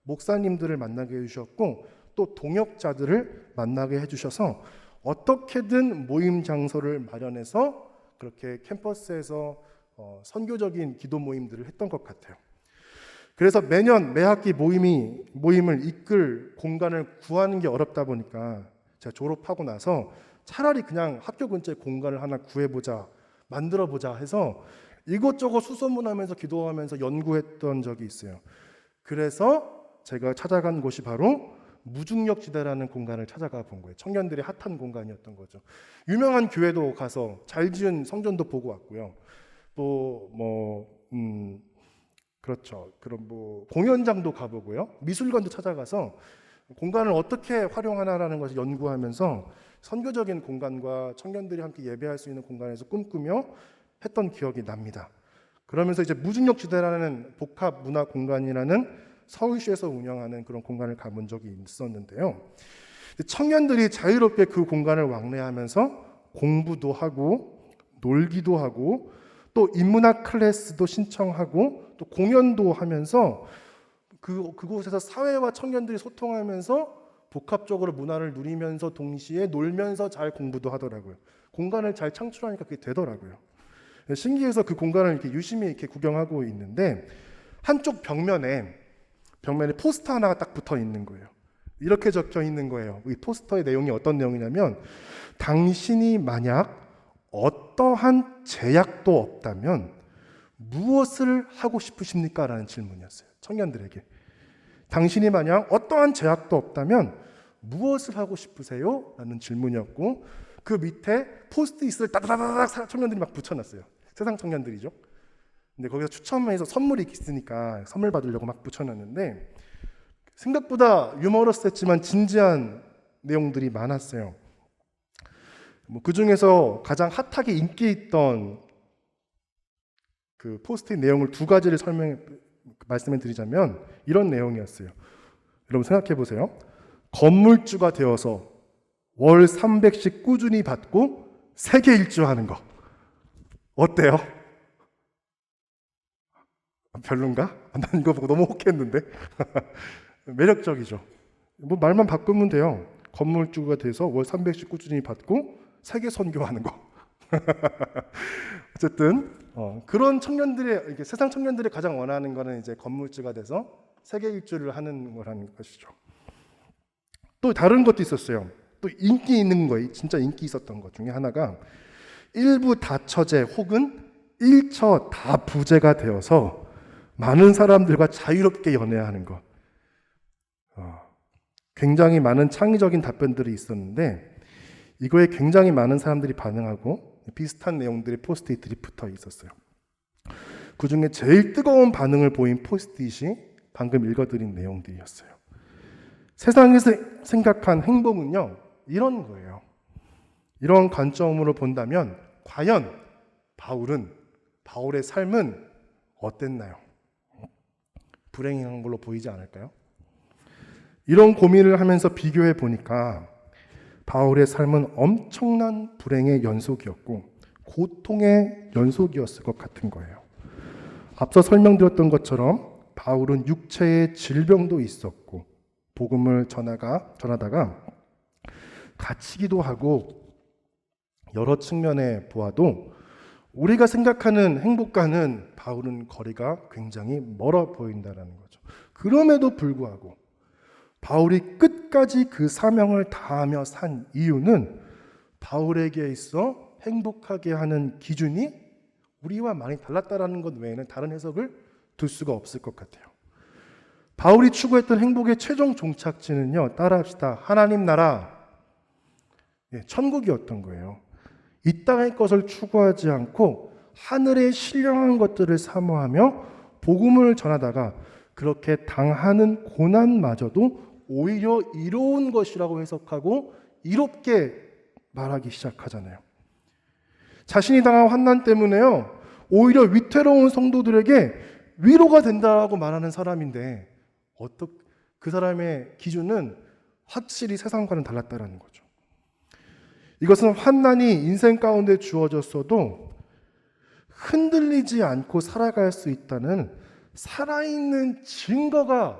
목사님들을 만나게 해주셨고, 또 동역자들을 만나게 해주셔서 어떻게든 모임 장소를 마련해서 그렇게 캠퍼스에서 선교적인 기도 모임들을 했던 것 같아요. 그래서 매년 매 학기 모임을 이끌 공간을 구하는 게 어렵다 보니까 제가 졸업하고 나서 차라리 그냥 학교 근처에 공간을 하나 구해보자, 만들어보자 해서 이것저것 수소문하면서 기도하면서 연구했던 적이 있어요. 그래서 제가 찾아간 곳이 바로 무중력 지대라는 공간을 찾아가 본 거예요. 청년들이 핫한 공간이었던 거죠. 유명한 교회도 가서 잘 지은 성전도 보고 왔고요. 또 그렇죠. 그럼 공연장도 가보고요. 미술관도 찾아가서 공간을 어떻게 활용하나라는 것을 연구하면서 선교적인 공간과 청년들이 함께 예배할 수 있는 공간에서 꿈꾸며 했던 기억이 납니다. 그러면서 이제 무중력 지대라는 복합 문화 공간이라는 서울시에서 운영하는 그런 공간을 가본 적이 있었는데요. 청년들이 자유롭게 그 공간을 왕래하면서 공부도 하고 놀기도 하고 또 인문학 클래스도 신청하고 또 공연도 하면서 그곳에서 사회와 청년들이 소통하면서 복합적으로 문화를 누리면서 동시에 놀면서 잘 공부도 하더라고요. 공간을 잘 창출하니까 그게 되더라고요. 신기해서 그 공간을 이렇게 유심히 이렇게 구경하고 있는데 한쪽 벽면에 포스터 하나가 딱 붙어 있는 거예요. 이렇게 적혀 있는 거예요. 이 포스터의 내용이 어떤 내용이냐면 당신이 만약 어떠한 제약도 없다면 무엇을 하고 싶으십니까? 라는 질문이었어요. 청년들에게. 당신이 만약 어떠한 제약도 없다면 무엇을 하고 싶으세요? 라는 질문이었고 그 밑에 포스트잇을 따다다닥 청년들이 막 붙여놨어요. 세상 청년들이죠. 근데 거기서 추첨해서 선물이 있으니까 선물 받으려고 막 붙여놨는데 생각보다 유머러스했지만 진지한 내용들이 많았어요. 그 중에서 가장 핫하게 인기 있던 그 포스트잇 내용을 두 가지를 말씀해 드리자면 이런 내용이었어요. 여러분 생각해 보세요. 건물주가 되어서 월 300씩 꾸준히 받고 세계 일주하는 거 어때요? 별론가? 난 이거 보고 너무 혹했는데. 매력적이죠. 뭐 말만 바꾸면 돼요. 건물주가 돼서 월 300씩 꾸준히 받고 세계 선교하는 거. 어쨌든 그런 청년들의 이렇게 세상 청년들이 가장 원하는 거는 이제 건물주가 돼서 세계 일주를 하는 거라는 것이죠. 또 다른 것도 있었어요. 또 인기 있는 거, 진짜 인기 있었던 것 중에 하나가 일부 다처제 혹은 일처 다부제가 되어서 많은 사람들과 자유롭게 연애하는 것. 굉장히 많은 창의적인 답변들이 있었는데 이거에 굉장히 많은 사람들이 반응하고 비슷한 내용들의 포스트잇들이 붙어 있었어요. 그 중에 제일 뜨거운 반응을 보인 포스트잇이 방금 읽어드린 내용들이었어요. 세상에서 생각한 행복은요, 이런 거예요. 이런 관점으로 본다면 과연 바울의 삶은 어땠나요? 불행한 걸로 보이지 않을까요? 이런 고민을 하면서 비교해 보니까 바울의 삶은 엄청난 불행의 연속이었고 고통의 연속이었을 것 같은 거예요. 앞서 설명드렸던 것처럼 바울은 육체의 질병도 있었고 복음을 전하다가 갇히기도 하고 여러 측면에 보아도 우리가 생각하는 행복과는 바울은 거리가 굉장히 멀어 보인다는 거죠. 그럼에도 불구하고 바울이 끝까지 그 사명을 다하며 산 이유는 바울에게 있어 행복하게 하는 기준이 우리와 많이 달랐다라는 것 외에는 다른 해석을 둘 수가 없을 것 같아요. 바울이 추구했던 행복의 최종 종착지는요, 따라합시다. 하나님 나라, 천국이었던 거예요. 이 땅의 것을 추구하지 않고 하늘의 신령한 것들을 사모하며 복음을 전하다가 그렇게 당하는 고난마저도 오히려 이로운 것이라고 해석하고 이롭게 말하기 시작하잖아요. 자신이 당한 환난 때문에요, 오히려 위태로운 성도들에게 위로가 된다고 말하는 사람인데 그 사람의 기준은 확실히 세상과는 달랐다는 거죠. 이것은 환난이 인생 가운데 주어졌어도 흔들리지 않고 살아갈 수 있다는 살아있는 증거가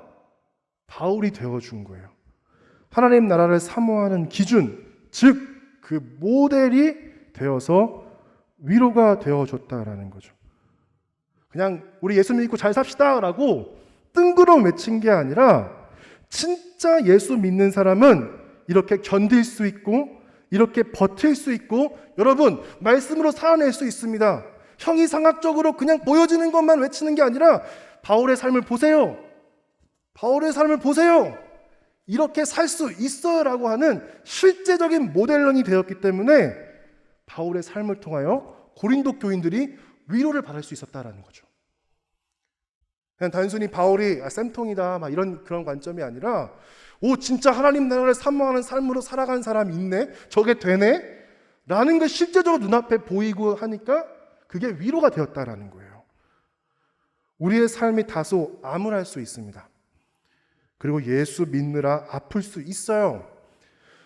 바울이 되어준 거예요. 하나님 나라를 사모하는 기준, 즉 그 모델이 되어서 위로가 되어줬다라는 거죠. 그냥 우리 예수 믿고 잘 삽시다 라고 뜬구름 외친 게 아니라 진짜 예수 믿는 사람은 이렇게 견딜 수 있고 이렇게 버틸 수 있고 여러분 말씀으로 살아낼 수 있습니다. 형이상학적으로 그냥 보여지는 것만 외치는 게 아니라 바울의 삶을 보세요. 바울의 삶을 보세요. 이렇게 살 수 있어요 라고 하는 실제적인 모델론이 되었기 때문에 바울의 삶을 통하여 고린도 교인들이 위로를 받을 수 있었다라는 거죠. 그냥 단순히 바울이 쌤통이다 막 이런 그런 관점이 아니라 진짜 하나님 나라를 사모하는 삶으로 살아간 사람이 있네, 저게 되네 라는 게 실제적으로 눈앞에 보이고 하니까 그게 위로가 되었다라는 거예요. 우리의 삶이 다소 암울할 수 있습니다. 그리고 예수 믿느라 아플 수 있어요.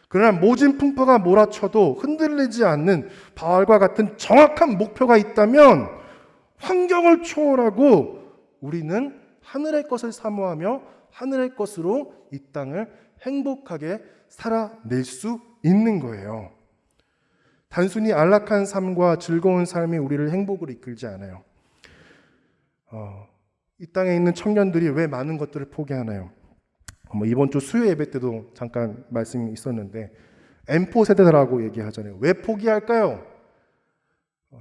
그러나 모진 풍파가 몰아쳐도 흔들리지 않는 바울과 같은 정확한 목표가 있다면 환경을 초월하고 우리는 하늘의 것을 사모하며 하늘의 것으로 이 땅을 행복하게 살아낼 수 있는 거예요. 단순히 안락한 삶과 즐거운 삶이 우리를 행복으로 이끌지 않아요. 이 땅에 있는 청년들이 왜 많은 것들을 포기하나요? 이번 주 수요 예배 때도 잠깐 말씀이 있었는데 M4 세대라고 얘기하잖아요. 왜 포기할까요?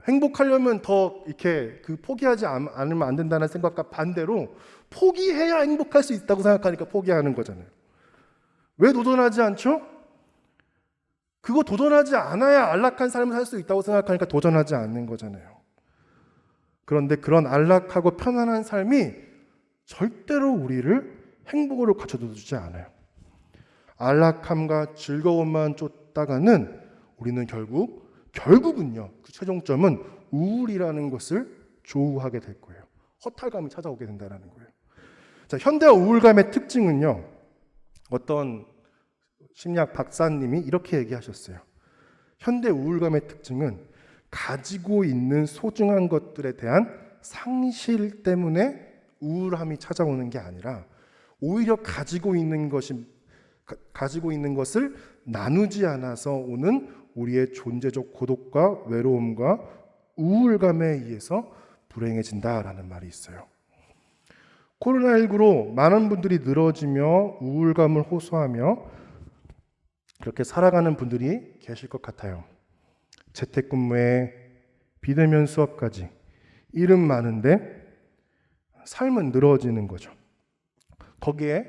행복하려면 더 이렇게 포기하지 않으면 안 된다는 생각과 반대로 포기해야 행복할 수 있다고 생각하니까 포기하는 거잖아요. 왜 도전하지 않죠? 그거 도전하지 않아야 안락한 삶을 살 수 있다고 생각하니까 도전하지 않는 거잖아요. 그런데 그런 안락하고 편안한 삶이 절대로 우리를 행복으로 갖춰다 주지 않아요. 안락함과 즐거움만 쫓다가는 우리는 결국은요, 그 최종점은 우울이라는 것을 조우하게 될 거예요. 허탈감이 찾아오게 된다는 거예요. 자, 현대 우울감의 특징은요, 어떤 심리학 박사님이 이렇게 얘기하셨어요. 현대 우울감의 특징은 가지고 있는 소중한 것들에 대한 상실 때문에 우울함이 찾아오는 게 아니라 오히려 가지고 있는 것을 나누지 않아서 오는 우리의 존재적 고독과 외로움과 우울감에 의해서 불행해진다라는 말이 있어요. 코로나19로 많은 분들이 늘어지며 우울감을 호소하며 그렇게 살아가는 분들이 계실 것 같아요. 재택근무에 비대면 수업까지 일은 많은데 삶은 늘어지는 거죠. 거기에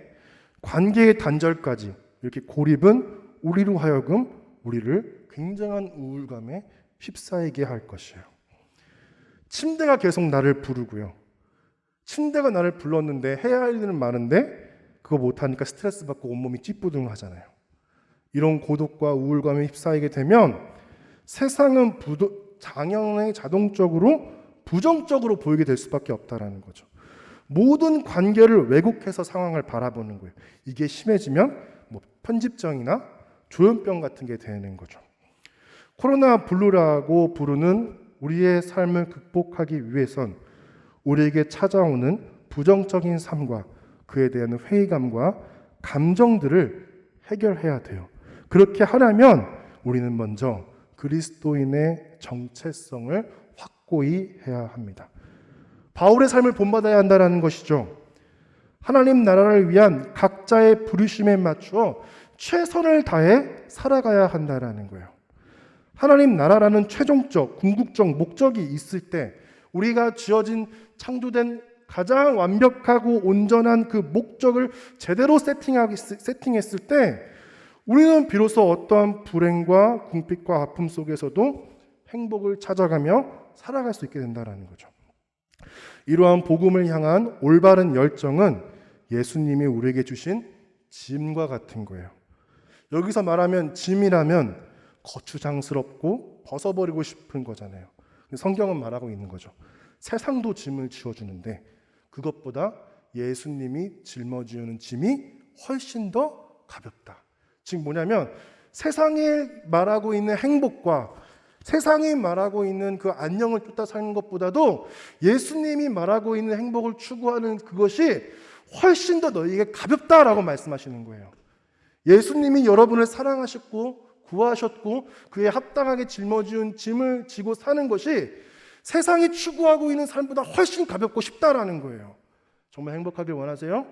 관계의 단절까지 이렇게 고립은 우리로 하여금 우리를 굉장한 우울감에 휩싸이게 할 것이에요. 침대가 계속 나를 부르고요. 침대가 나를 불렀는데 해야 할 일은 많은데 그거 못하니까 스트레스 받고 온몸이 찌뿌둥하잖아요. 이런 고독과 우울감에 휩싸이게 되면 세상은 당연히 자동적으로 부정적으로 보이게 될 수밖에 없다라는 거죠. 모든 관계를 왜곡해서 상황을 바라보는 거예요. 이게 심해지면 편집증이나 조현병 같은 게 되는 거죠. 코로나 블루라고 부르는 우리의 삶을 극복하기 위해선 우리에게 찾아오는 부정적인 삶과 그에 대한 회의감과 감정들을 해결해야 돼요. 그렇게 하려면 우리는 먼저 그리스도인의 정체성을 확고히 해야 합니다. 바울의 삶을 본받아야 한다는 것이죠. 하나님 나라를 위한 각자의 부르심에 맞추어 최선을 다해 살아가야 한다는 거예요. 하나님 나라라는 최종적, 궁극적 목적이 있을 때 우리가 지어진, 창조된 가장 완벽하고 온전한 그 목적을 제대로 세팅했을 때 우리는 비로소 어떠한 불행과 궁핍과 아픔 속에서도 행복을 찾아가며 살아갈 수 있게 된다는 거죠. 이러한 복음을 향한 올바른 열정은 예수님이 우리에게 주신 짐과 같은 거예요. 여기서 말하면 짐이라면 거추장스럽고 벗어버리고 싶은 거잖아요. 성경은 말하고 있는 거죠. 세상도 짐을 지어주는데 그것보다 예수님이 짊어지는 짐이 훨씬 더 가볍다. 즉 뭐냐면 세상이 말하고 있는 행복과 세상이 말하고 있는 그 안녕을 쫓아 사는 것보다도 예수님이 말하고 있는 행복을 추구하는 그것이 훨씬 더 너희에게 가볍다라고 말씀하시는 거예요. 예수님이 여러분을 사랑하셨고 구하셨고 그에 합당하게 짊어지는 짐을 지고 사는 것이 세상이 추구하고 있는 삶보다 훨씬 가볍고 쉽다라는 거예요. 정말 행복하길 원하세요?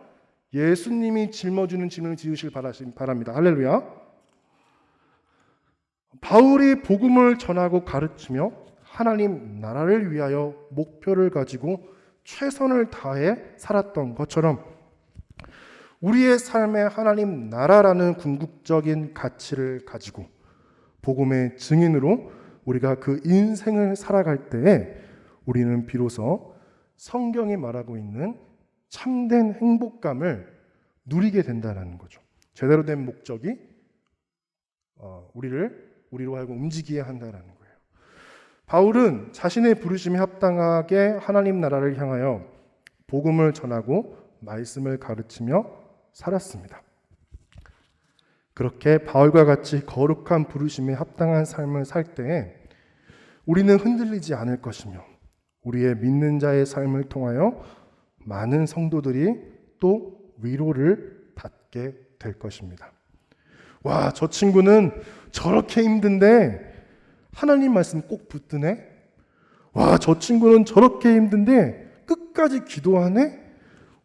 예수님이 짊어지는 짐을 지으시길 바랍니다. 할렐루야. 바울이 복음을 전하고 가르치며 하나님 나라를 위하여 목표를 가지고 최선을 다해 살았던 것처럼 우리의 삶에 하나님 나라라는 궁극적인 가치를 가지고 복음의 증인으로 우리가 그 인생을 살아갈 때에 우리는 비로소 성경이 말하고 있는 참된 행복감을 누리게 된다는 거죠. 제대로 된 목적이 우리로 하여금 움직이게 한다는 거예요. 바울은 자신의 부르심에 합당하게 하나님 나라를 향하여 복음을 전하고 말씀을 가르치며 살았습니다. 그렇게 바울과 같이 거룩한 부르심에 합당한 삶을 살 때에 우리는 흔들리지 않을 것이며 우리의 믿는 자의 삶을 통하여 많은 성도들이 또 위로를 받게 될 것입니다. 와, 저 친구는 저렇게 힘든데 하나님 말씀 꼭 붙드네. 와, 저 친구는 저렇게 힘든데 끝까지 기도하네.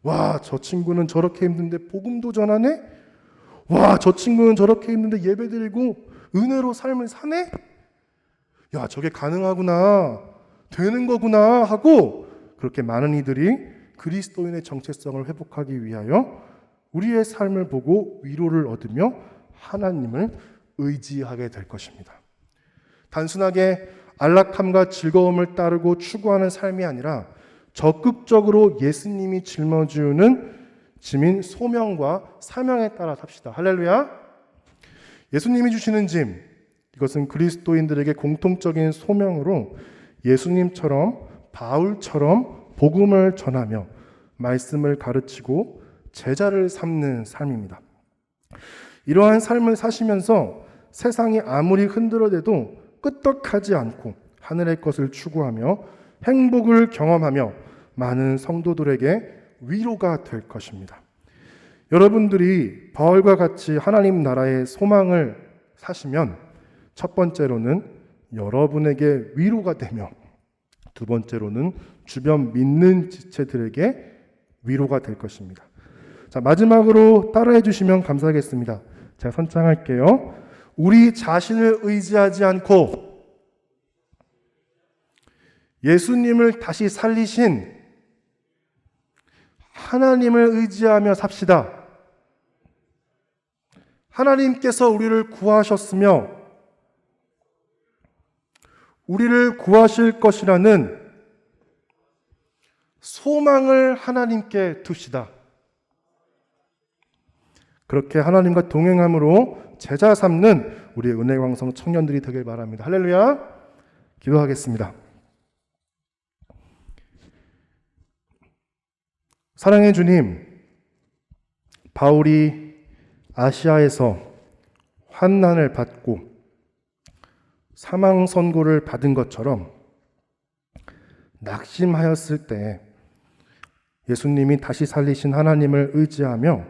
와, 저 친구는 저렇게 힘든데 복음도 전하네? 와, 저 친구는 저렇게 힘든데 예배 드리고 은혜로 삶을 사네? 야, 저게 가능하구나, 되는 거구나 하고 그렇게 많은 이들이 그리스도인의 정체성을 회복하기 위하여 우리의 삶을 보고 위로를 얻으며 하나님을 의지하게 될 것입니다. 단순하게 안락함과 즐거움을 따르고 추구하는 삶이 아니라 적극적으로 예수님이 짊어지는 짐인 소명과 사명에 따라 삽시다. 할렐루야. 예수님이 주시는 짐, 이것은 그리스도인들에게 공통적인 소명으로 예수님처럼 바울처럼 복음을 전하며 말씀을 가르치고 제자를 삼는 삶입니다. 이러한 삶을 사시면서 세상이 아무리 흔들어대도 끄떡하지 않고 하늘의 것을 추구하며 행복을 경험하며 많은 성도들에게 위로가 될 것입니다. 여러분들이 바울과 같이 하나님 나라의 소망을 사시면 첫 번째로는 여러분에게 위로가 되며 두 번째로는 주변 믿는 지체들에게 위로가 될 것입니다. 자, 마지막으로 따라해 주시면 감사하겠습니다. 제가 선창할게요. 우리 자신을 의지하지 않고 예수님을 다시 살리신 하나님을 의지하며 삽시다. 하나님께서 우리를 구하셨으며 우리를 구하실 것이라는 소망을 하나님께 둡시다. 그렇게 하나님과 동행함으로 제자 삼는 우리의 은혜광성 청년들이 되길 바랍니다. 할렐루야. 기도하겠습니다. 사랑의 주님, 바울이 아시아에서 환난을 받고 사망 선고를 받은 것처럼 낙심하였을 때 예수님이 다시 살리신 하나님을 의지하며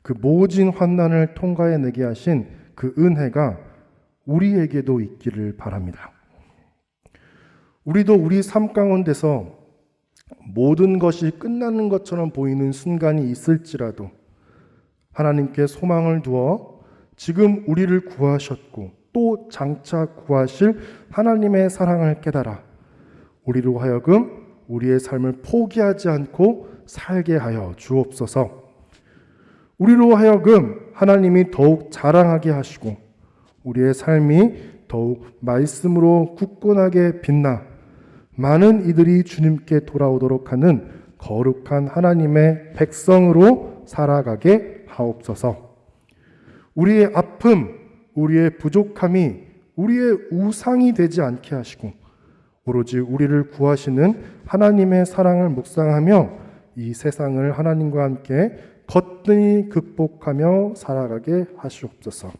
그 모진 환난을 통과해내게 하신 그 은혜가 우리에게도 있기를 바랍니다. 우리도 우리 삶 가운데서 모든 것이 끝나는 것처럼 보이는 순간이 있을지라도 하나님께 소망을 두어 지금 우리를 구하셨고 또 장차 구하실 하나님의 사랑을 깨달아 우리로 하여금 우리의 삶을 포기하지 않고 살게 하여 주옵소서. 우리로 하여금 하나님이 더욱 자랑하게 하시고 우리의 삶이 더욱 말씀으로 굳건하게 빛나 많은 이들이 주님께 돌아오도록 하는 거룩한 하나님의 백성으로 살아가게 하옵소서. 우리의 아픔, 우리의 부족함이 우리의 우상이 되지 않게 하시고 오로지 우리를 구하시는 하나님의 사랑을 묵상하며 이 세상을 하나님과 함께 거뜬히 극복하며 살아가게 하시옵소서.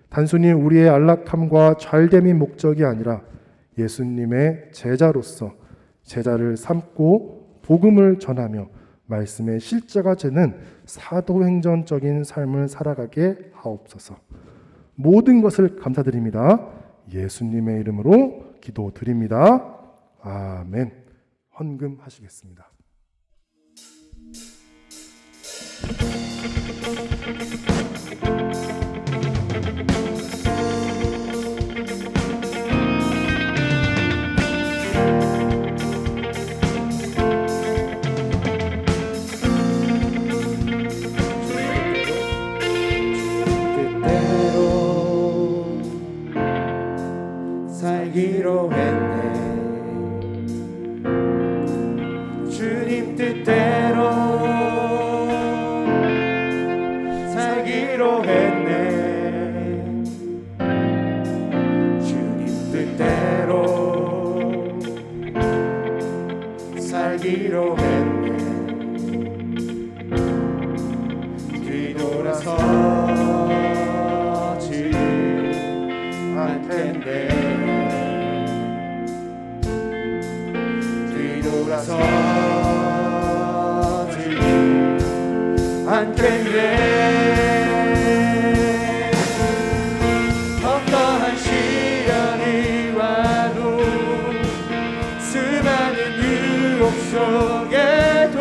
단순히 우리의 안락함과 잘됨이 목적이 아니라 예수님의 제자로서 제자를 삼고 복음을 전하며 말씀의 실제가 되는 사도행전적인 삶을 살아가게 하옵소서. 모든 것을 감사드립니다. 예수님의 이름으로 기도드립니다. 아멘. 헌금하시겠습니다. 살기로 했네. 주님 뜻대로 살기로 했네. 주님 뜻대로 살기로 했네. 뒤돌아서지 않겠네. 뒤돌아서지 않겠네. 어떠한 시련이 와도 수많은 유혹 속에도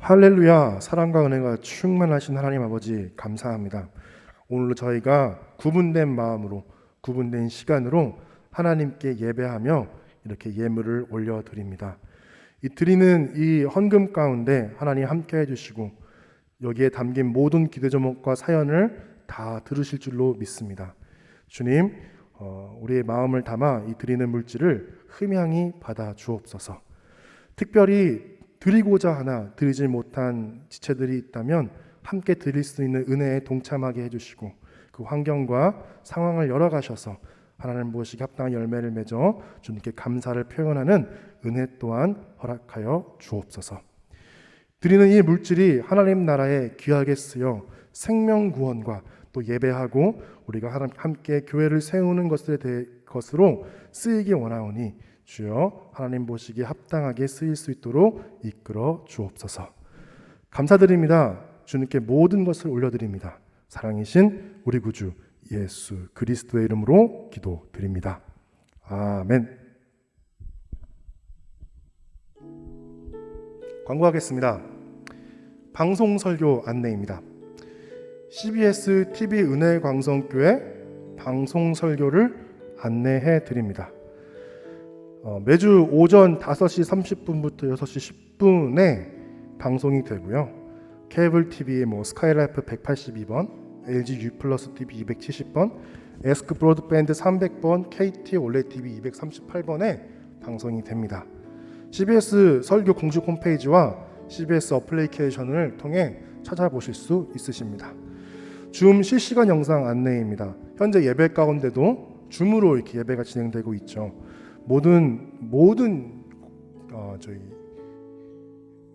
할렐루야, 사랑과 은혜가 충만하신 하나님 아버지 감사합니다. 오늘도 저희가 구분된 마음으로 구분된 시간으로 하나님께 예배하며 이렇게 예물을 올려드립니다. 이 드리는 이 헌금 가운데 하나님 함께 해주시고 여기에 담긴 모든 기도 제목과 사연을 다 들으실 줄로 믿습니다. 주님, 우리의 마음을 담아 이 드리는 물질을 흠양히 받아 주옵소서. 특별히 드리고자 하나 드리지 못한 지체들이 있다면 함께 드릴 수 있는 은혜에 동참하게 해주시고 그 환경과 상황을 열어가셔서 하나님 보시기 합당한 열매를 맺어 주님께 감사를 표현하는 은혜 또한 허락하여 주옵소서. 드리는 이 물질이 하나님 나라에 귀하게 쓰여 생명 구원과 또 예배하고 우리가 함께 교회를 세우는 것으로 쓰이기 원하오니 주여 하나님 보시기에 합당하게 쓰일 수 있도록 이끌어 주옵소서. 감사드립니다. 주님께 모든 것을 올려드립니다. 사랑이신 우리 구주 예수 그리스도의 이름으로 기도드립니다. 아멘. 광고하겠습니다. 방송 설교 안내입니다. CBS TV 은혜광성교회 방송 설교를 안내해 드립니다. 매주 오전 5시 30분부터 6시 10분에 방송이 되고요. 케이블 TV의 스카이라이프 182번, LG U 플러스 TV 270번, 에스크 브로드밴드 300번, KT 올레 TV 238번에 방송이 됩니다. CBS 설교 공식 홈페이지와 CBS 어플리케이션을 통해 찾아보실 수 있으십니다. 줌 실시간 영상 안내입니다. 현재 예배 가운데도 줌으로 이렇게 예배가 진행되고 있죠. 모든 저희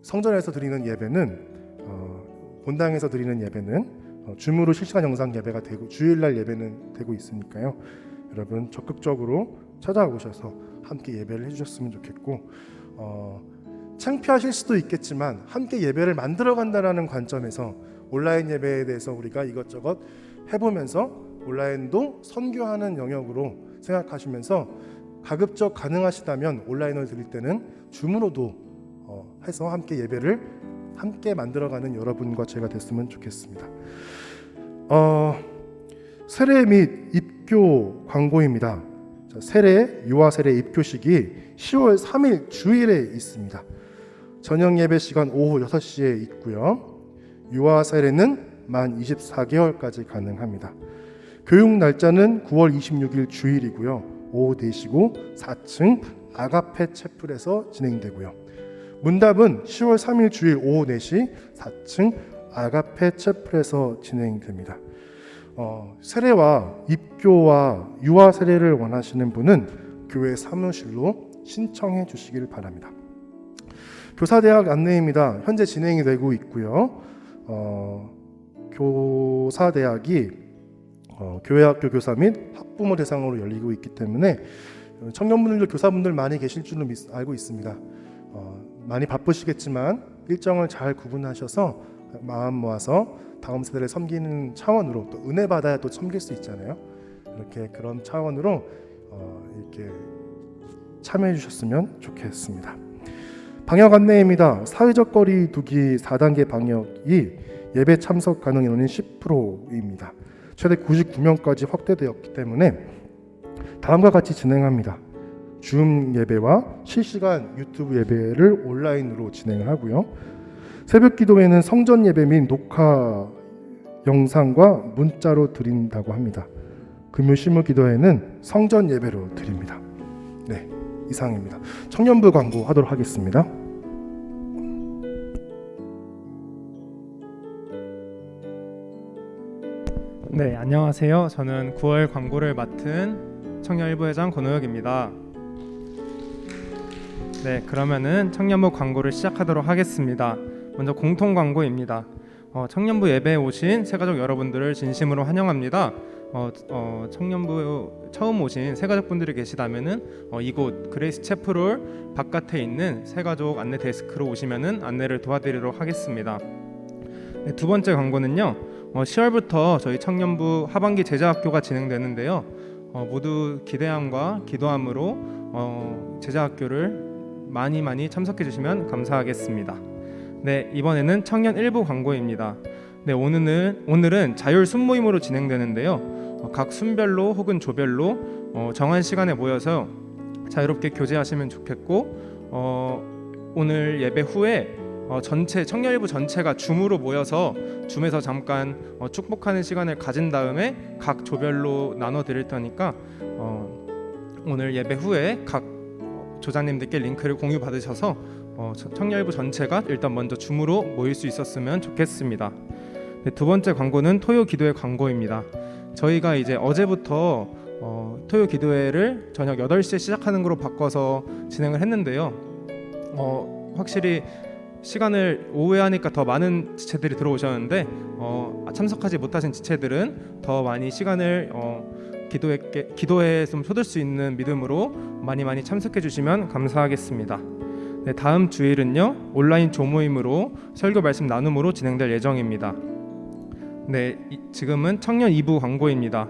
성전에서 드리는 예배는 본당에서 드리는 예배는 줌으로 실시간 영상 예배가 되고 주일날 예배는 되고 있으니까요. 여러분 적극적으로 찾아오셔서 함께 예배를 해주셨으면 좋겠고 창피하실 수도 있겠지만 함께 예배를 만들어간다는 관점에서 온라인 예배에 대해서 우리가 이것저것 해보면서 온라인도 선교하는 영역으로 생각하시면서 가급적 가능하시다면 온라인을 드릴 때는 줌으로도 해서 함께 예배를 함께 만들어가는 여러분과 제가 됐으면 좋겠습니다. 세례 및 입교 광고입니다. 세례, 유아 세례 입교식이 10월 3일 주일에 있습니다. 저녁 예배 시간 오후 6시에 있고요. 유아 세례는 만 24개월까지 가능합니다. 교육 날짜는 9월 26일 주일이고요. 오후 4시고 4층 아가페 채플에서 진행되고요. 문답은 10월 3일 주일 오후 4시 4층 아가페 채플에서 진행됩니다. 세례와 입교와 유아 세례를 원하시는 분은 교회 사무실로 신청해 주시길 바랍니다. 교사대학 안내입니다. 현재 진행이 되고 있고요. 교사대학이 교회학교 교사 및 학부모 대상으로 열리고 있기 때문에 청년분들, 교사분들 많이 계실 줄로 알고 있습니다. 많이 바쁘시겠지만 일정을 잘 구분하셔서 마음 모아서 다음 세대를 섬기는 차원으로 또 은혜 받아야 또 섬길 수 있잖아요. 이렇게 그런 차원으로 이렇게 참여해 주셨으면 좋겠습니다. 방역 안내입니다. 사회적 거리 두기 4단계 방역이 예배 참석 가능 인원은 10%입니다. 최대 99명까지 확대되었기 때문에 다음과 같이 진행합니다. 줌 예배와 실시간 유튜브 예배를 온라인으로 진행을 하고요. 새벽 기도회는 성전 예배 및 녹화 영상과 문자로 드린다고 합니다. 금요 심무 기도회는 성전 예배로 드립니다. 네, 이상입니다. 청년부 광고 하도록 하겠습니다. 네, 안녕하세요. 저는 9월 광고를 맡은 청년일부 회장 권호혁입니다. 네, 그러면은 청년부 광고를 시작하도록 하겠습니다. 먼저 공통 광고입니다. 청년부 예배에 오신 새가족 여러분들을 진심으로 환영합니다. 청년부 처음 오신 새가족분들이 계시다면은 이곳 그레이스 채플홀 바깥에 있는 새가족 안내 데스크로 오시면은 안내를 도와드리도록 하겠습니다. 네, 두 번째 광고는요. 10월부터 저희 청년부 하반기 제자학교가 진행되는데요. 모두 기대함과 기도함으로 제자학교를 많이 참석해 주시면 감사하겠습니다. 네, 이번에는 청년 일부 광고입니다. 네, 오늘은 자율 순모임으로 진행되는데요. 각 순별로 혹은 조별로 정한 시간에 모여서 자유롭게 교제하시면 좋겠고, 오늘 예배 후에 전체 청년 일부 전체가 줌으로 모여서 줌에서 잠깐 축복하는 시간을 가진 다음에 각 조별로 나눠 드릴 테니까 오늘 예배 후에 각 조장님들께 링크를 공유 받으셔서 청년 일부 전체가 일단 먼저 줌으로 모일 수 있었으면 좋겠습니다. 네, 두 번째 광고는 토요 기도회 광고입니다. 저희가 이제 어제부터 토요 기도회를 저녁 8시에 시작하는 거로 바꿔서 진행을 했는데요. 확실히 시간을 오후에 하니까 더 많은 지체들이 들어오셨는데 참석하지 못하신 지체들은 더 많이 시간을 기도회에 좀 쏟을 수 있는 믿음으로 많이 참석해 주시면 감사하겠습니다. 네, 다음 주일은요, 온라인 조모임으로 설교 말씀 나눔으로 진행될 예정입니다. 네, 지금은 청년 2부 광고입니다.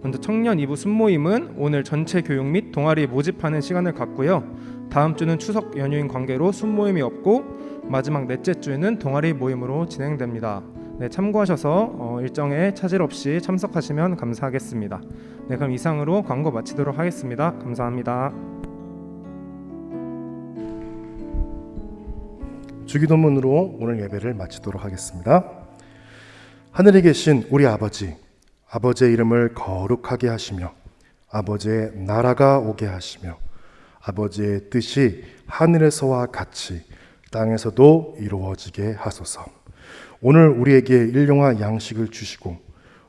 먼저 청년 2부 순모임은 오늘 전체 교육 및 동아리 모집하는 시간을 갖고요. 다음 주는 추석 연휴인 관계로 순모임이 없고 마지막 넷째 주에는 동아리 모임으로 진행됩니다. 네, 참고하셔서 일정에 차질 없이 참석하시면 감사하겠습니다. 네, 그럼 이상으로 광고 마치도록 하겠습니다. 감사합니다. 주기도문으로 오늘 예배를 마치도록 하겠습니다. 하늘에 계신 우리 아버지, 아버지의 이름을 거룩하게 하시며 아버지의 나라가 오게 하시며 아버지의 뜻이 하늘에서와 같이 땅에서도 이루어지게 하소서. 오늘 우리에게 일용할 양식을 주시고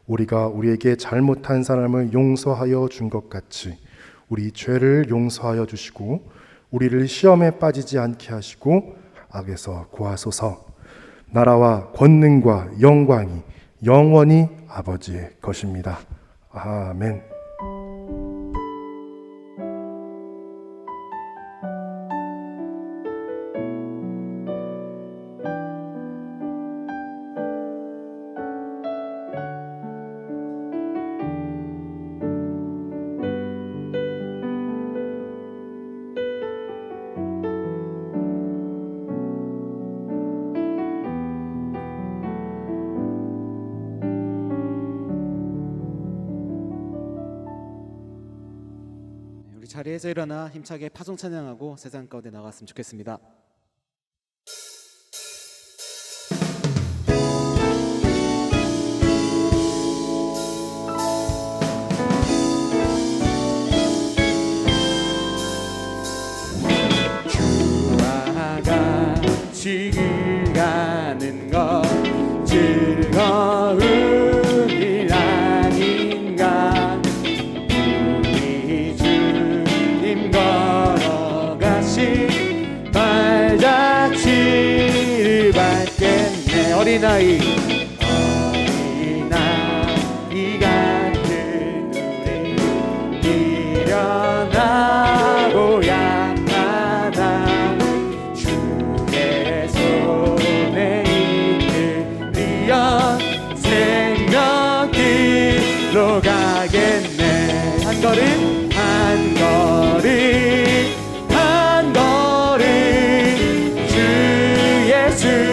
우리가 우리에게 잘못한 사람을 용서하여 준 것 같이 우리 죄를 용서하여 주시고 우리를 시험에 빠지지 않게 하시고 악에서 구하소서. 나라와 권능과 영광이 영원히 아버지의 것입니다. 아멘. 우리 자리에서 일어나 힘차게 파송 찬양하고 세상 가운데 나갔으면 좋겠습니다. 주와 같이 길 가는 것 즐거운 일 아닌가. 우리 주님 걸어가신 발자취를 밟겠네. 어린아이 같은 우리 미련하고 약하다 주의 손에 이끌리어 생명길로 가겠네. 한 걸음 한 걸음 한 걸음 주 예수